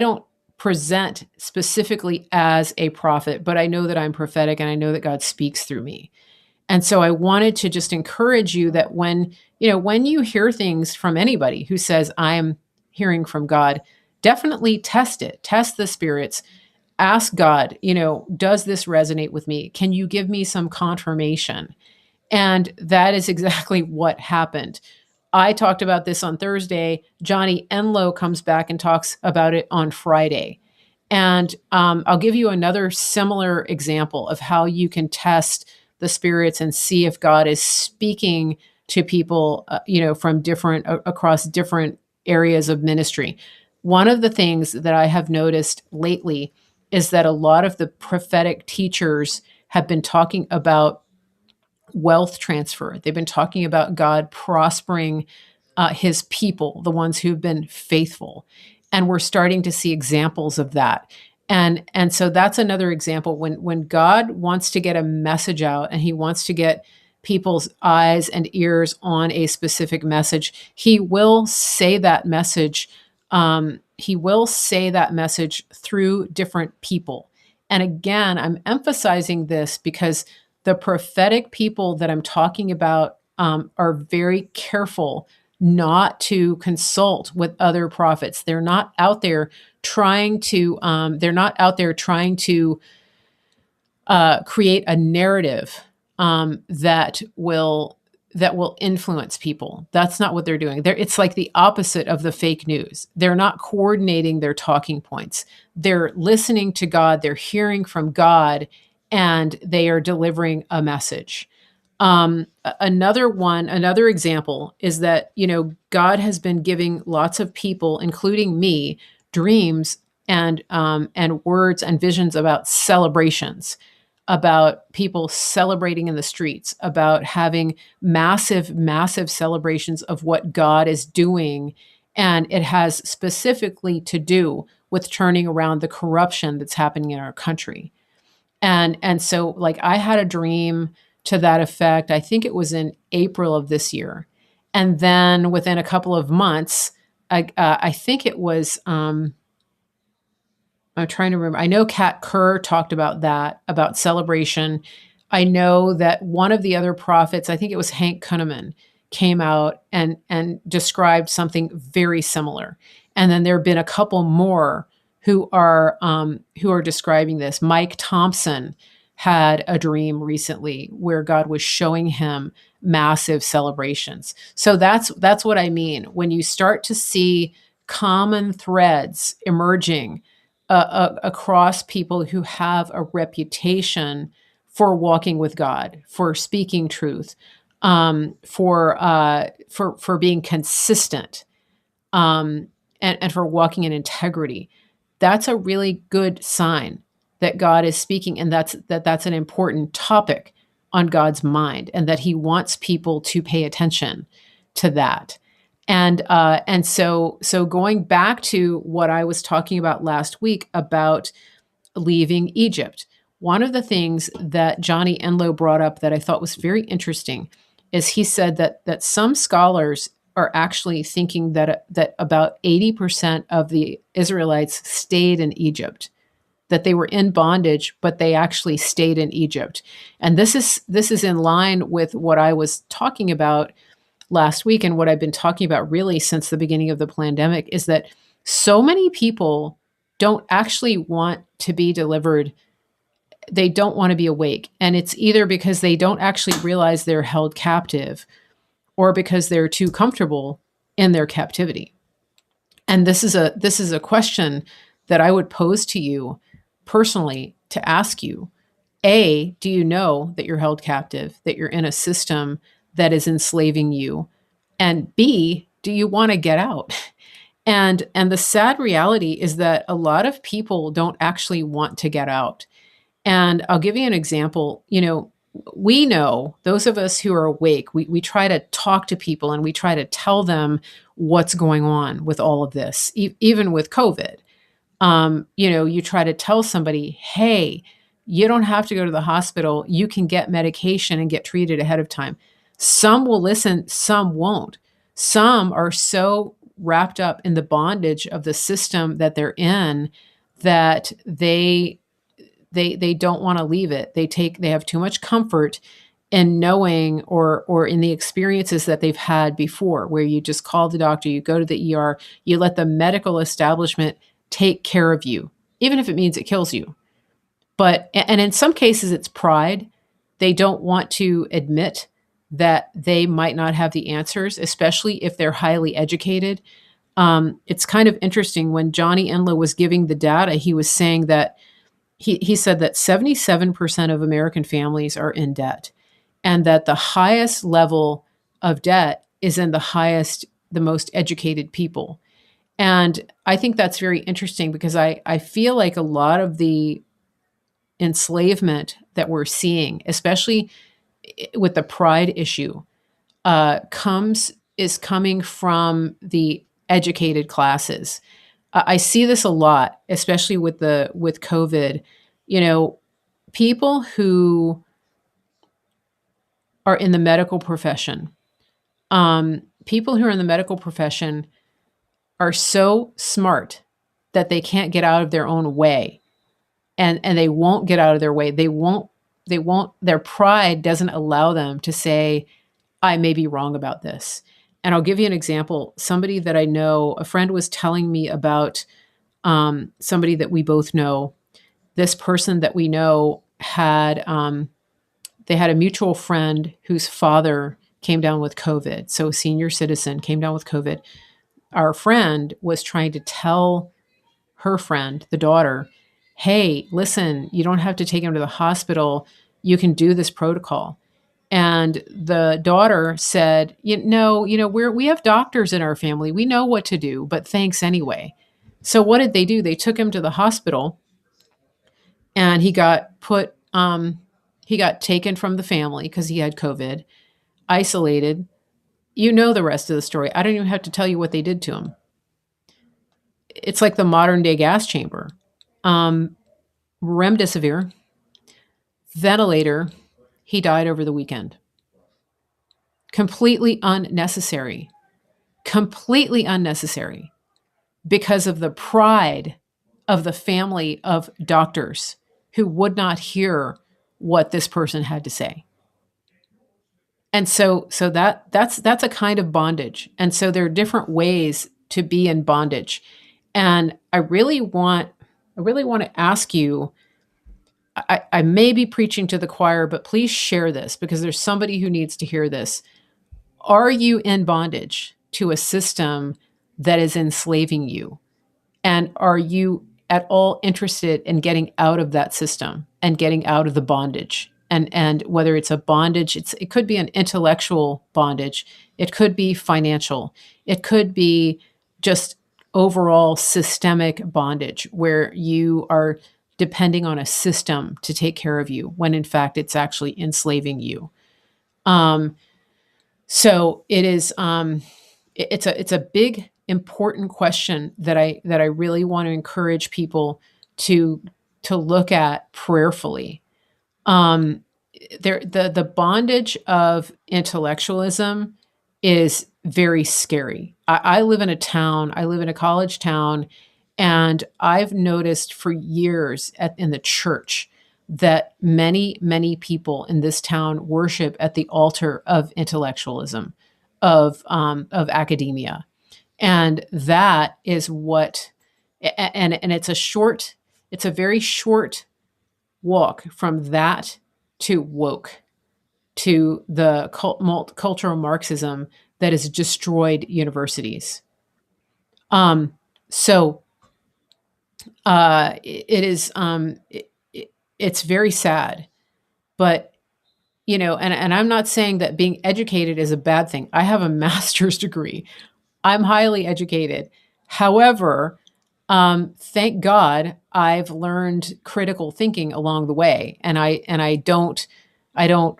[SPEAKER 1] don't present specifically as a prophet, but I know that I'm prophetic and I know that God speaks through me. And so I wanted to just encourage you that when you hear things from anybody who says, I am hearing from God, definitely test it, test the spirits, ask God, does this resonate with me? Can you give me some confirmation? And that is exactly what happened. I talked about this on Thursday. Johnny Enlow comes back and talks about it on Friday. And I'll give you another similar example of how you can test the spirits and see if God is speaking to people, from across different areas of ministry. One of the things that I have noticed lately is that a lot of the prophetic teachers have been talking about wealth transfer. They've been talking about God prospering his people, the ones who've been faithful. And we're starting to see examples of that. And so that's another example when God wants to get a message out and he wants to get people's eyes and ears on a specific message, he will say that message. He will say that message through different people. And again, I'm emphasizing this because the prophetic people that I'm talking about are very careful not to consult with other prophets. They're not out there trying to. They're not out there trying to create a narrative that will influence people. That's not what they're doing. It's like the opposite of the fake news. They're not coordinating their talking points. They're listening to God. They're hearing from God, and they are delivering a message. Another example is that, God has been giving lots of people, including me, dreams and words and visions about celebrations, about people celebrating in the streets, about having massive, massive celebrations of what God is doing. And it has specifically to do with turning around the corruption that's happening in our country. And so, like, I had a dream to that effect. I think it was in April of this year. And then within a couple of months, I think it was, I'm trying to remember. I know Kat Kerr talked about that, about celebration. I know that one of the other prophets, I think it was Hank Kunneman, came out and described something very similar. And then there have been a couple more who are describing this. Mike Thompson had a dream recently where God was showing him massive celebrations. So that's what I mean. When you start to see common threads emerging across people who have a reputation for walking with God, for speaking truth, for being consistent, and for walking in integrity, that's a really good sign that God is speaking, and that's an important topic on God's mind, and that He wants people to pay attention to that. And so going back to what I was talking about last week about leaving Egypt, one of the things that Johnny Enlow brought up that I thought was very interesting is he said that some scholars are actually thinking that about 80% of the Israelites stayed in Egypt, that they were in bondage, but they actually stayed in Egypt. And this is in line with what I was talking about last week, and what I've been talking about really since the beginning of the pandemic, is that so many people don't actually want to be delivered. They don't want to be awake. And it's either because they don't actually realize they're held captive, or because they're too comfortable in their captivity. And this is a question that I would pose to you personally, to ask you: A, do you know that you're held captive, that you're in a system that is enslaving you? And B, do you want to get out? And the sad reality is that a lot of people don't actually want to get out. And I'll give you an example. We know, those of us who are awake, we try to talk to people and we try to tell them what's going on with all of this, even with COVID. You try to tell somebody, hey, You don't have to go to the hospital. You can get medication and get treated ahead of time. Some will listen, some won't. Some are so wrapped up in the bondage of the system that they're in that they don't want to leave it. They have too much comfort in knowing or in the experiences that they've had before, where you just call the doctor, you go to the ER, you let the medical establishment take care of you, even if it means it kills you. But and in some cases it's pride. They don't want to admit that they might not have the answers, especially if they're highly educated. It's kind of interesting when Johnny Enlow was giving the data, he was saying that he said that 77% of American families are in debt, and that the highest level of debt is in the most educated people. And I think that's very interesting because I feel like a lot of the enslavement that we're seeing, especially with the pride issue, is coming from the educated classes. I see this a lot, especially with COVID. You know, people who are in the medical profession, people who are in the medical profession are so smart that they can't get out of their own way, and they won't get out of their way. They won't. Their pride doesn't allow them to say, I may be wrong about this. And I'll give you an example. Somebody that I know, a friend was telling me about somebody that we both know. This person that we know they had a mutual friend whose father came down with COVID. So a senior citizen came down with COVID. Our friend was trying to tell her friend, the daughter, hey, listen, you don't have to take him to the hospital. You can do this protocol. And the daughter said, we have doctors in our family. We know what to do, but thanks anyway. So what did they do? They took him to the hospital, and he got taken from the family because he had COVID, isolated. You know the rest of the story. I don't even have to tell you what they did to him. It's like the modern day gas chamber. Remdesivir, ventilator, he died over the weekend. Completely unnecessary because of the pride of the family of doctors who would not hear what this person had to say. And so that's a kind of bondage. And so there are different ways to be in bondage. And I really want to ask you, I may be preaching to the choir, but please share this because there's somebody who needs to hear this. Are you in bondage to a system that is enslaving you? And are you at all interested in getting out of that system and getting out of the bondage? And whether it's a bondage, it could be an intellectual bondage. It could be financial. It could be just overall systemic bondage where you are depending on a system to take care of you when in fact it's actually enslaving you. So it is. It's a big, important question that I really want to encourage people to look at prayerfully. The bondage of intellectualism is very scary. I live in a college town, and I've noticed for years in the church that many, many people in this town worship at the altar of intellectualism, of academia. And that is what, and it's a very short walk from that to woke, to the cultural Marxism that has destroyed universities. So it is, it's very sad, but and I'm not saying that being educated is a bad thing. I have a master's degree. I'm highly educated. However, thank God I've learned critical thinking along the way, and I don't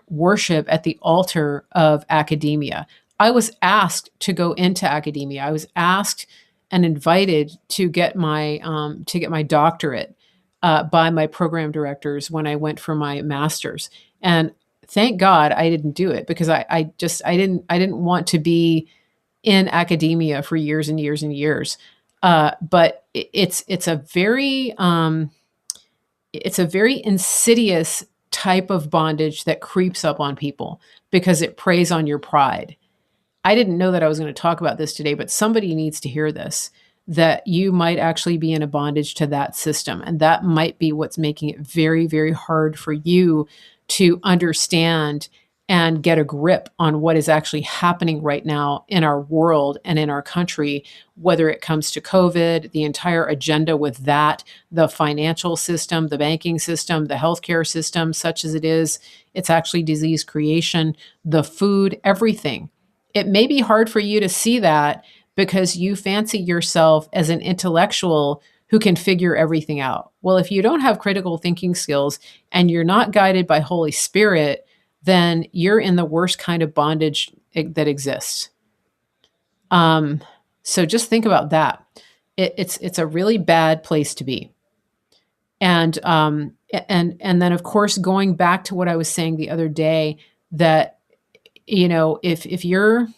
[SPEAKER 1] worship at the altar of academia. I was asked to go into academia. I was asked and invited to get my doctorate by my program directors when I went for my master's. And thank God I didn't do it, because I didn't want to be in academia for years and years and years. But it's a very insidious type of bondage that creeps up on people because it preys on your pride. I didn't know that I was going to talk about this today, but somebody needs to hear this, that you might actually be in a bondage to that system. And that might be what's making it very, very hard for you to understand and get a grip on what is actually happening right now in our world and in our country, whether it comes to COVID, the entire agenda with that, the financial system, the banking system, the healthcare system, such as it is. It's actually disease creation, the food, everything. It may be hard for you to see that because you fancy yourself as an intellectual who can figure everything out. Well, if you don't have critical thinking skills and you're not guided by Holy Spirit, then you're in the worst kind of bondage that exists. So just think about that. It's a really bad place to be. And then of course, going back to what I was saying the other day, that if your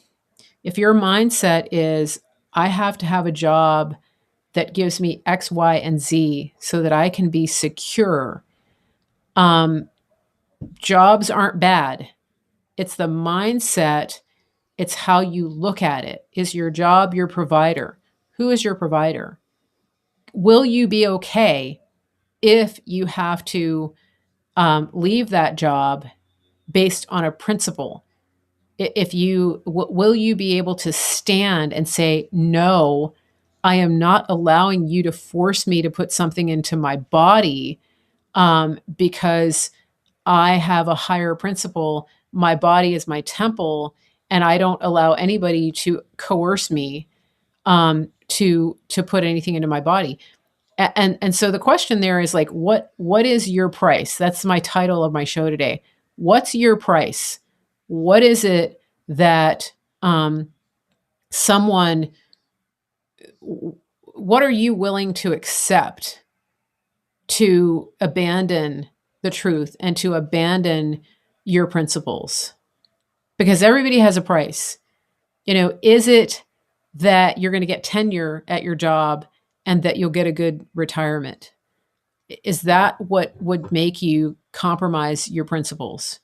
[SPEAKER 1] mindset is, I have to have a job that gives me X, Y, and Z so that I can be secure. Jobs aren't bad. It's the mindset. It's how you look at it. Is your job your provider? Who is your provider? Will you be okay if you have to leave that job based on a principle? If you will you be able to stand and say, no, I am not allowing you to force me to put something into my body because I have a higher principle. My body is my temple, and I don't allow anybody to coerce me to put anything into my body. And so the question there is like, what is your price? That's my title of my show today. What's your price? What is it that someone? What are you willing to accept to abandon the truth and to abandon your principles? Because everybody has a price. Is it that you're going to get tenure at your job and that you'll get a good retirement? Is that what would make you compromise your principles?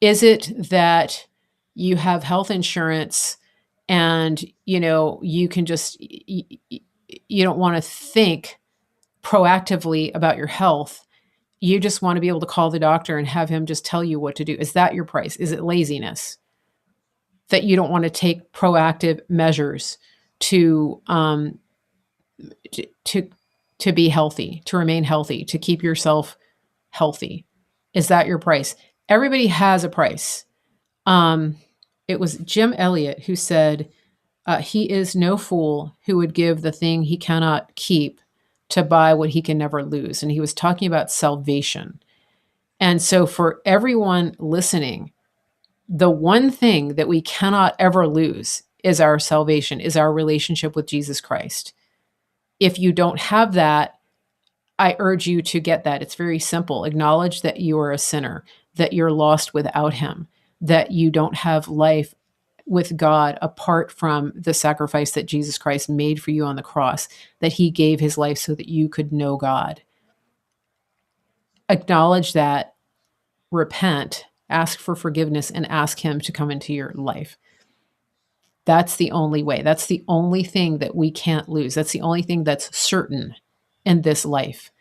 [SPEAKER 1] Is it that you have health insurance and you can just you don't want to think proactively about your health? You just want to be able to call the doctor and have him just tell you what to do. Is that your price? Is it laziness? That you don't want to take proactive measures to be healthy, to remain healthy, to keep yourself healthy? Is that your price? Everybody has a price. It was Jim Elliot who said, he is no fool who would give the thing he cannot keep to buy what he can never lose. And he was talking about salvation. And so for everyone listening, the one thing that we cannot ever lose is our salvation, is our relationship with Jesus Christ. If you don't have that, I urge you to get that. It's very simple. Acknowledge that you are a sinner, that you're lost without him, that you don't have life with God apart from the sacrifice that Jesus Christ made for you on the cross, that he gave his life so that you could know God. Acknowledge that, repent, ask for forgiveness, and ask him to come into your life. That's the only way. That's the only thing that we can't lose. That's the only thing that's certain in this life,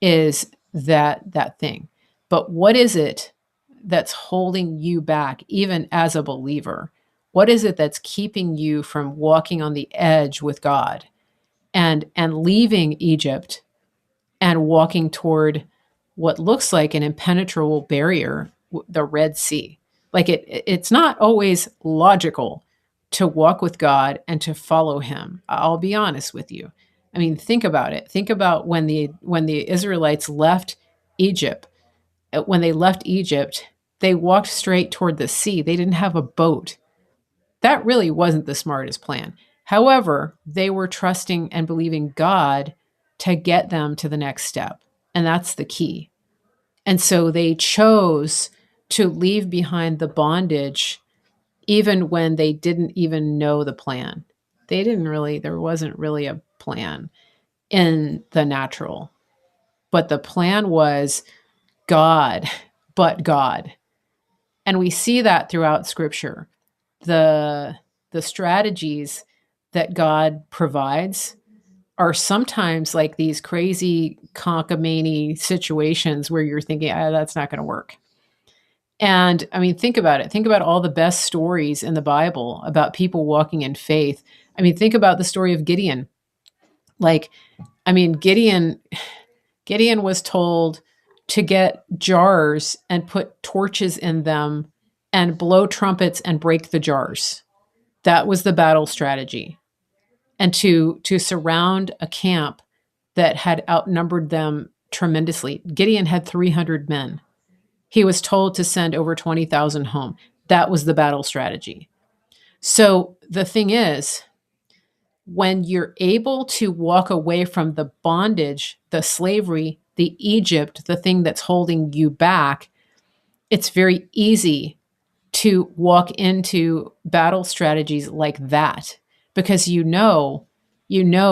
[SPEAKER 1] is that thing. But what is it that's holding you back, even as a believer? What is it that's keeping you from walking on the edge with God and leaving Egypt and walking toward what looks like an impenetrable barrier, the Red Sea? Like it's not always logical to walk with God and to follow him. I'll be honest with you. I mean, think about it. Think about when the Israelites left Egypt. When they left Egypt, they walked straight toward the sea. They didn't have a boat. That really wasn't the smartest plan. However, they were trusting and believing God to get them to the next step. And that's the key. And so they chose to leave behind the bondage even when they didn't even know the plan. There wasn't really a plan in the natural, but the plan was God, but God. And we see that throughout scripture. The the strategies that God provides are sometimes like these crazy cockamamie situations where you're thinking, that's not going to work. And I mean, think about it. Think about all the best stories in the Bible about people walking in faith. I mean, think about the story of Gideon. Like, I mean, Gideon was told to get jars and put torches in them and blow trumpets and break the jars. That was the battle strategy. And to surround a camp that had outnumbered them tremendously. Gideon had 300 men. He was told to send over 20,000 home. That was the battle strategy. So the thing is, when you're able to walk away from the bondage, the slavery, the Egypt, the thing that's holding you back, it's very easy to walk into battle strategies like that because you know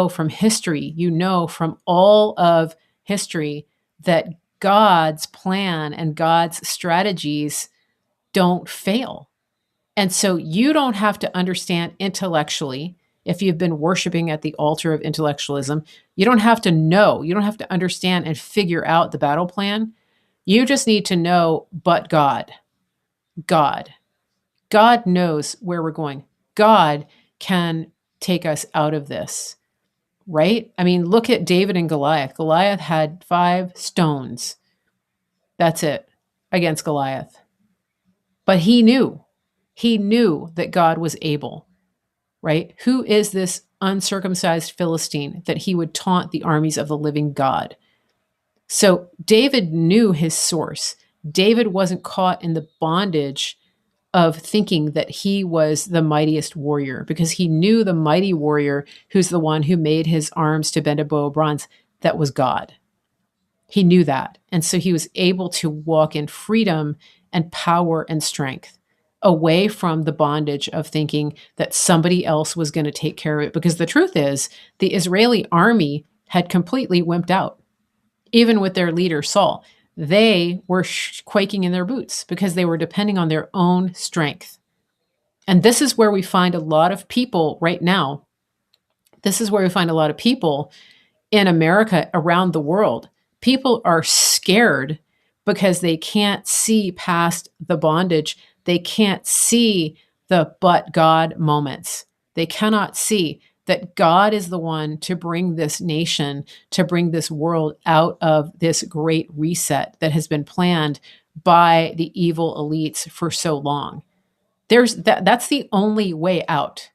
[SPEAKER 1] from history, you know from all of history that God's plan and God's strategies don't fail. And so you don't have to understand intellectually. If you've been worshiping at the altar of intellectualism, you don't have to know, you don't have to understand and figure out the battle plan. You just need to know, but God, God, God knows where we're going. God can take us out of this, right? I mean, look at David and Goliath. Goliath had 5 stones. That's it against Goliath. But he knew that God was able, right? Who is this uncircumcised Philistine that he would taunt the armies of the living God? So David knew his source. David wasn't caught in the bondage of thinking that he was the mightiest warrior because he knew the mighty warrior who's the one who made his arms to bend a bow of bronze. That was God. He knew that. And so he was able to walk in freedom and power and strength away from the bondage of thinking that somebody else was going to take care of it. Because the truth is, the Israeli army had completely wimped out, even with their leader, Saul. They were quaking in their boots because they were depending on their own strength. And this is where we find a lot of people right now. This is where we find a lot of people in America, around the world. People are scared because they can't see past the bondage. They can't see the but God moments. They cannot see that God is the one to bring this nation, to bring this world out of this great reset that has been planned by the evil elites for so long. That's the only way out.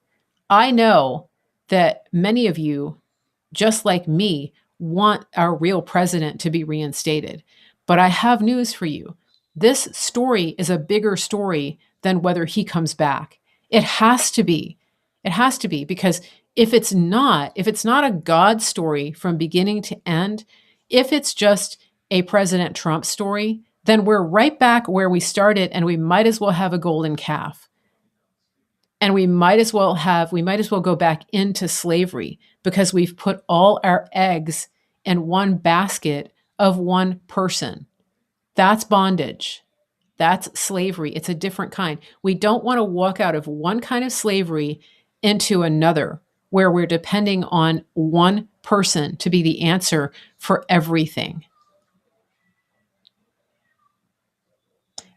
[SPEAKER 1] I know that many of you, just like me, want our real president to be reinstated. But I have news for you. This story is a bigger story than whether he comes back. It has to be. It has to be because if it's not a God story from beginning to end, if it's just a President Trump story, then we're right back where we started and we might as well have a golden calf. And we might as well go back into slavery because we've put all our eggs in one basket of one person. That's bondage. That's slavery. It's a different kind. We don't want to walk out of one kind of slavery into another where we're depending on one person to be the answer for everything.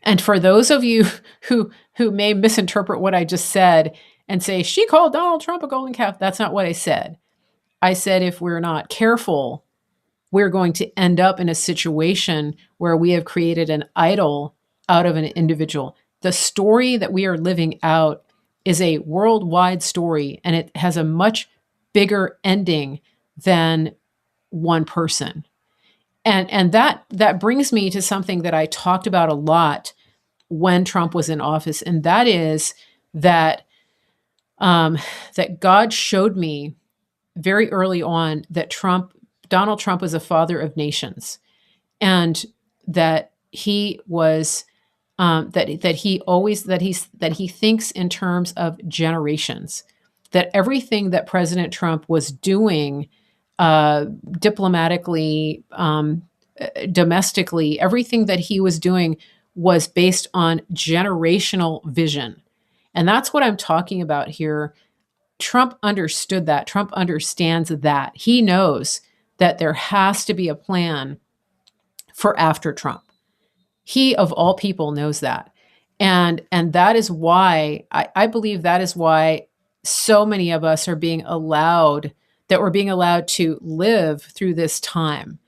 [SPEAKER 1] And for those of you who may misinterpret what I just said and say, she called Donald Trump a golden calf, that's not what I said. I said if we're not careful, we're going to end up in a situation where we have created an idol out of an individual. The story that we are living out is a worldwide story, and it has a much bigger ending than one person. And that brings me to something that I talked about a lot when Trump was in office, and that is that that God showed me very early on that Donald Trump was a father of nations. and that he was that he thinks in terms of generations. That everything that President Trump was doing, diplomatically, domestically, everything that he was doing was based on generational vision. And that's what I'm talking about here. Trump understood that. Trump understands that. He knows that there has to be a plan for after Trump. He, of all people, knows that. And that is why I believe that is why so many of us are being allowed, that we're being allowed to live through this time.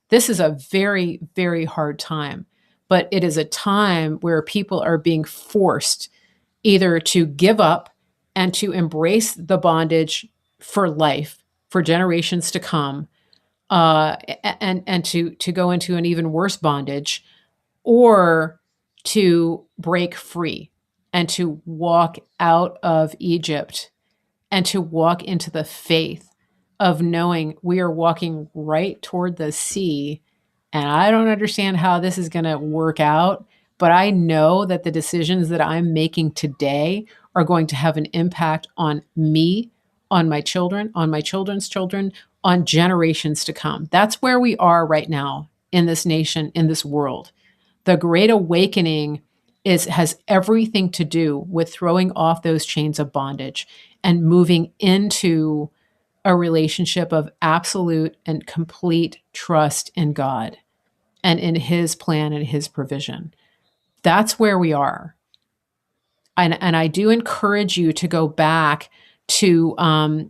[SPEAKER 1] This is a very, very hard time, but it is a time where people are being forced either to give up and to embrace the bondage for life, for generations to come, and to go into an even worse bondage, or to break free and to walk out of Egypt and to walk into the faith of knowing we are walking right toward the sea. And I don't understand how this is going to work out, but I know that the decisions that I'm making today are going to have an impact on me, on my children, on my children's children, on generations to come. That's where we are right now in this nation, in this world. The Great Awakening has everything to do with throwing off those chains of bondage and moving into a relationship of absolute and complete trust in God and in his plan and his provision. That's where we are. And I do encourage you to go back to, Elijah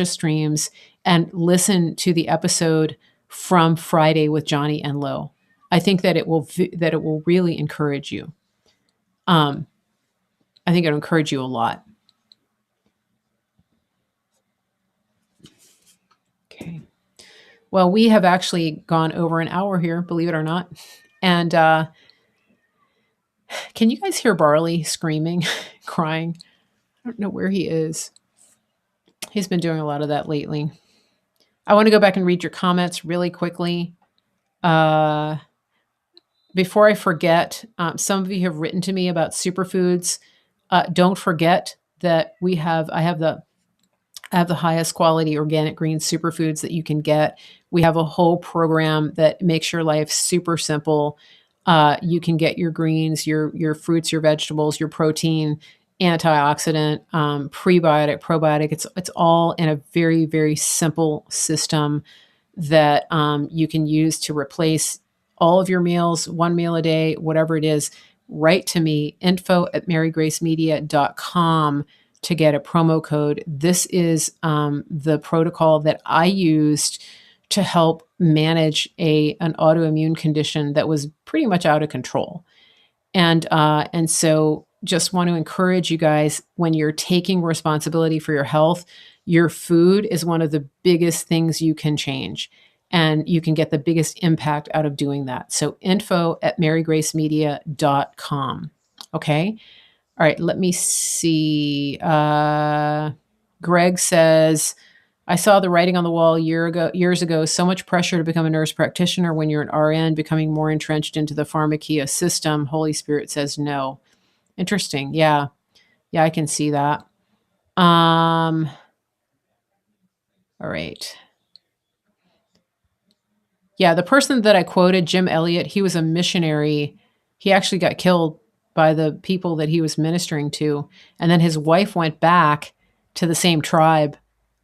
[SPEAKER 1] Streams and listen to the episode from Friday with Johnny Enlow. I think that it will really encourage you. I think it'll encourage you a lot. Okay. Well, we have actually gone over an hour here, believe it or not. And can you guys hear Barley screaming, crying? I don't know where he is. He's been doing a lot of that lately. I want to go back and read your comments really quickly. Before I forget, some of you have written to me about superfoods. Don't forget that I have the highest quality organic green superfoods that you can get. We have a whole program that makes your life super simple. You can get your greens, your fruits, your vegetables, your protein, antioxidant, prebiotic, probiotic. It's all in a very, very simple system that you can use to replace all of your meals, one meal a day, whatever it is. Write to me, info@marygracemedia.com, to get a promo code. This is the protocol that I used to help manage an autoimmune condition that was pretty much out of control. And so just want to encourage you guys, when you're taking responsibility for your health, your food is one of the biggest things you can change. And you can get the biggest impact out of doing that. So info@marygracemedia.com. Okay. All right. Let me see. Greg says, I saw the writing on the wall years ago, so much pressure to become a nurse practitioner when you're an RN, becoming more entrenched into the pharmakia system. Holy Spirit says no. Interesting. Yeah. Yeah, I can see that. All right. Yeah, the person that I quoted, Jim Elliot, he was a missionary. He actually got killed by the people that he was ministering to. And then his wife went back to the same tribe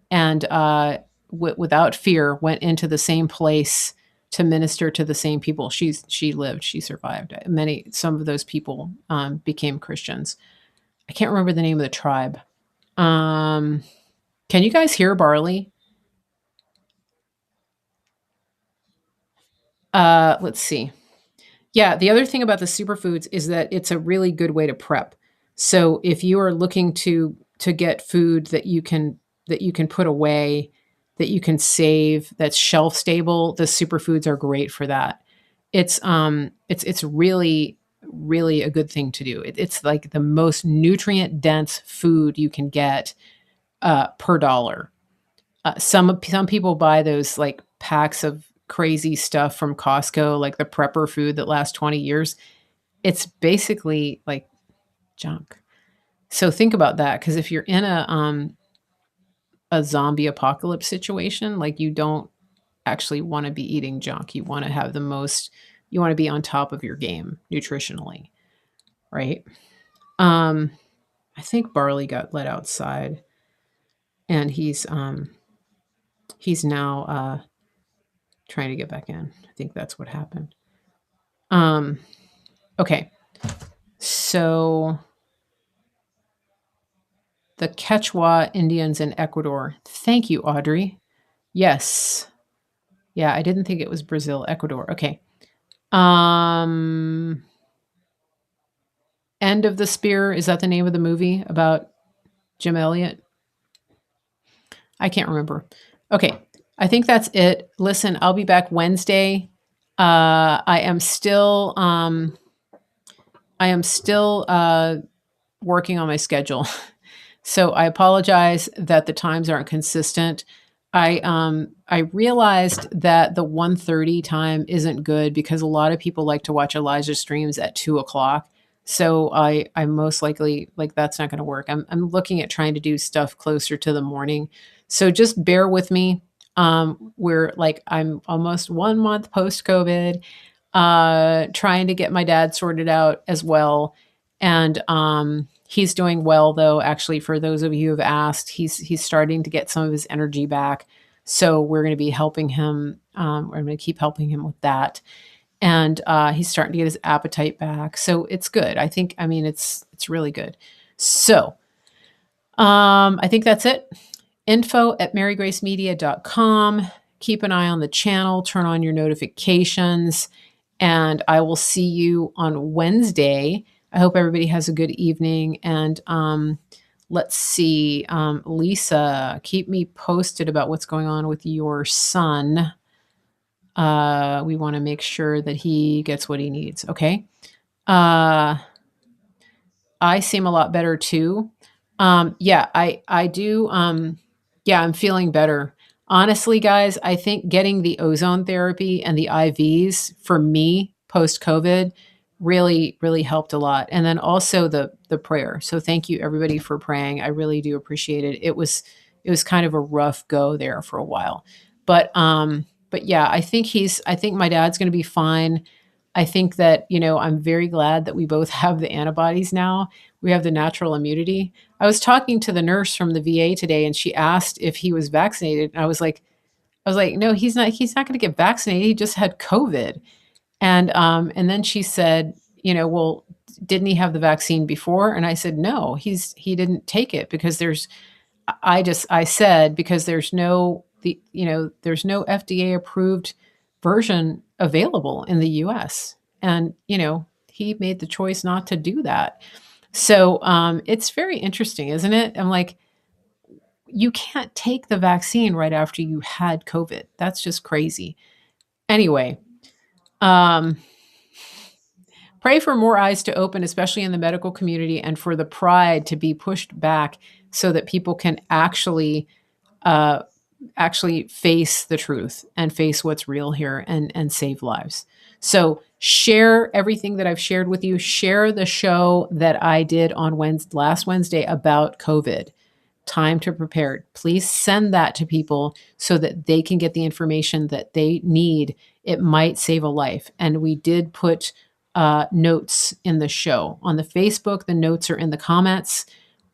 [SPEAKER 1] and without fear went into the same place to minister to the same people. She lived, she survived. Some of those people became Christians. I can't remember the name of the tribe. Can you guys hear Barley? Let's see. Yeah, the other thing about the superfoods is that it's a really good way to prep. So if you are looking to get food that you can put away, that you can save, that's shelf stable, the superfoods are great for that. It's really, really a good thing to do. It's like the most nutrient dense food you can get per dollar. Some people buy those like packs of crazy stuff from Costco, like the prepper food that lasts 20 years, it's basically like junk. So think about that, because if you're in a zombie apocalypse situation, like you don't actually want to be eating junk. You want to have the most, you want to be on top of your game nutritionally, right? Um, I think Barley got let outside and he's now trying to get back in. I think that's what happened. Um, okay. So the Quechua Indians in Ecuador. Thank you, Audrey. Yes. Yeah, I didn't think it was Brazil, Ecuador. Okay. Um End of the Spear, is that the name of the movie about Jim Elliot? I can't remember. Okay. I think that's it. Listen, I'll be back Wednesday. I am still working on my schedule. So I apologize that the times aren't consistent. I realized that the 1:30 time isn't good because a lot of people like to watch Elijah streams at 2 o'clock. So I most likely, like, that's not going to work. I'm looking at trying to do stuff closer to the morning. So just bear with me. We're like, I'm almost 1 month post COVID, trying to get my dad sorted out as well. And he's doing well, though. Actually, for those of you who have asked, he's starting to get some of his energy back. So we're going to be helping him. We're going to keep helping him with that, and he's starting to get his appetite back. So it's good. I think. I mean, it's really good. So I think that's it. info@marygracemedia.com. Keep an eye on the channel. Turn on your notifications, and I will see you on Wednesday. I hope everybody has a good evening. And let's see, Lisa, keep me posted about what's going on with your son. We want to make sure that he gets what he needs. Okay. I seem a lot better too. Yeah, I do. Yeah, I'm feeling better. Honestly, guys, I think getting the ozone therapy and the IVs for me post COVID really, really helped a lot. And then also the prayer. So thank you everybody for praying. I really do appreciate it. It was kind of a rough go there for a while. But yeah, I think my dad's gonna be fine. I think that, I'm very glad that we both have the antibodies now. We have the natural immunity. I was talking to the nurse from the VA today and she asked if he was vaccinated. And I was like, no, he's not going to get vaccinated. He just had COVID. And then she said, well, didn't he have the vaccine before? And I said, no, he didn't take it because I said, because there's no FDA approved version available in the US. And, he made the choice not to do that. So it's very interesting, isn't it? I'm like, you can't take the vaccine right after you had COVID. That's just crazy. Anyway, um, pray for more eyes to open, especially in the medical community, and for the pride to be pushed back so that people can uh, actually face the truth and face what's real here and save lives. So share everything that I've shared with you. Share the show that I did on last Wednesday about COVID. Time to prepare. Please send that to people so that they can get the information that they need. It might save a life. And we did put notes in the show. On the Facebook, the notes are in the comments.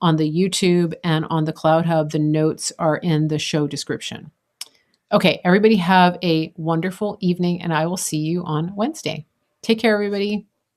[SPEAKER 1] On the YouTube and on the Cloud Hub, the notes are in the show description. Okay, everybody have a wonderful evening, and I will see you on Wednesday. Take care, everybody.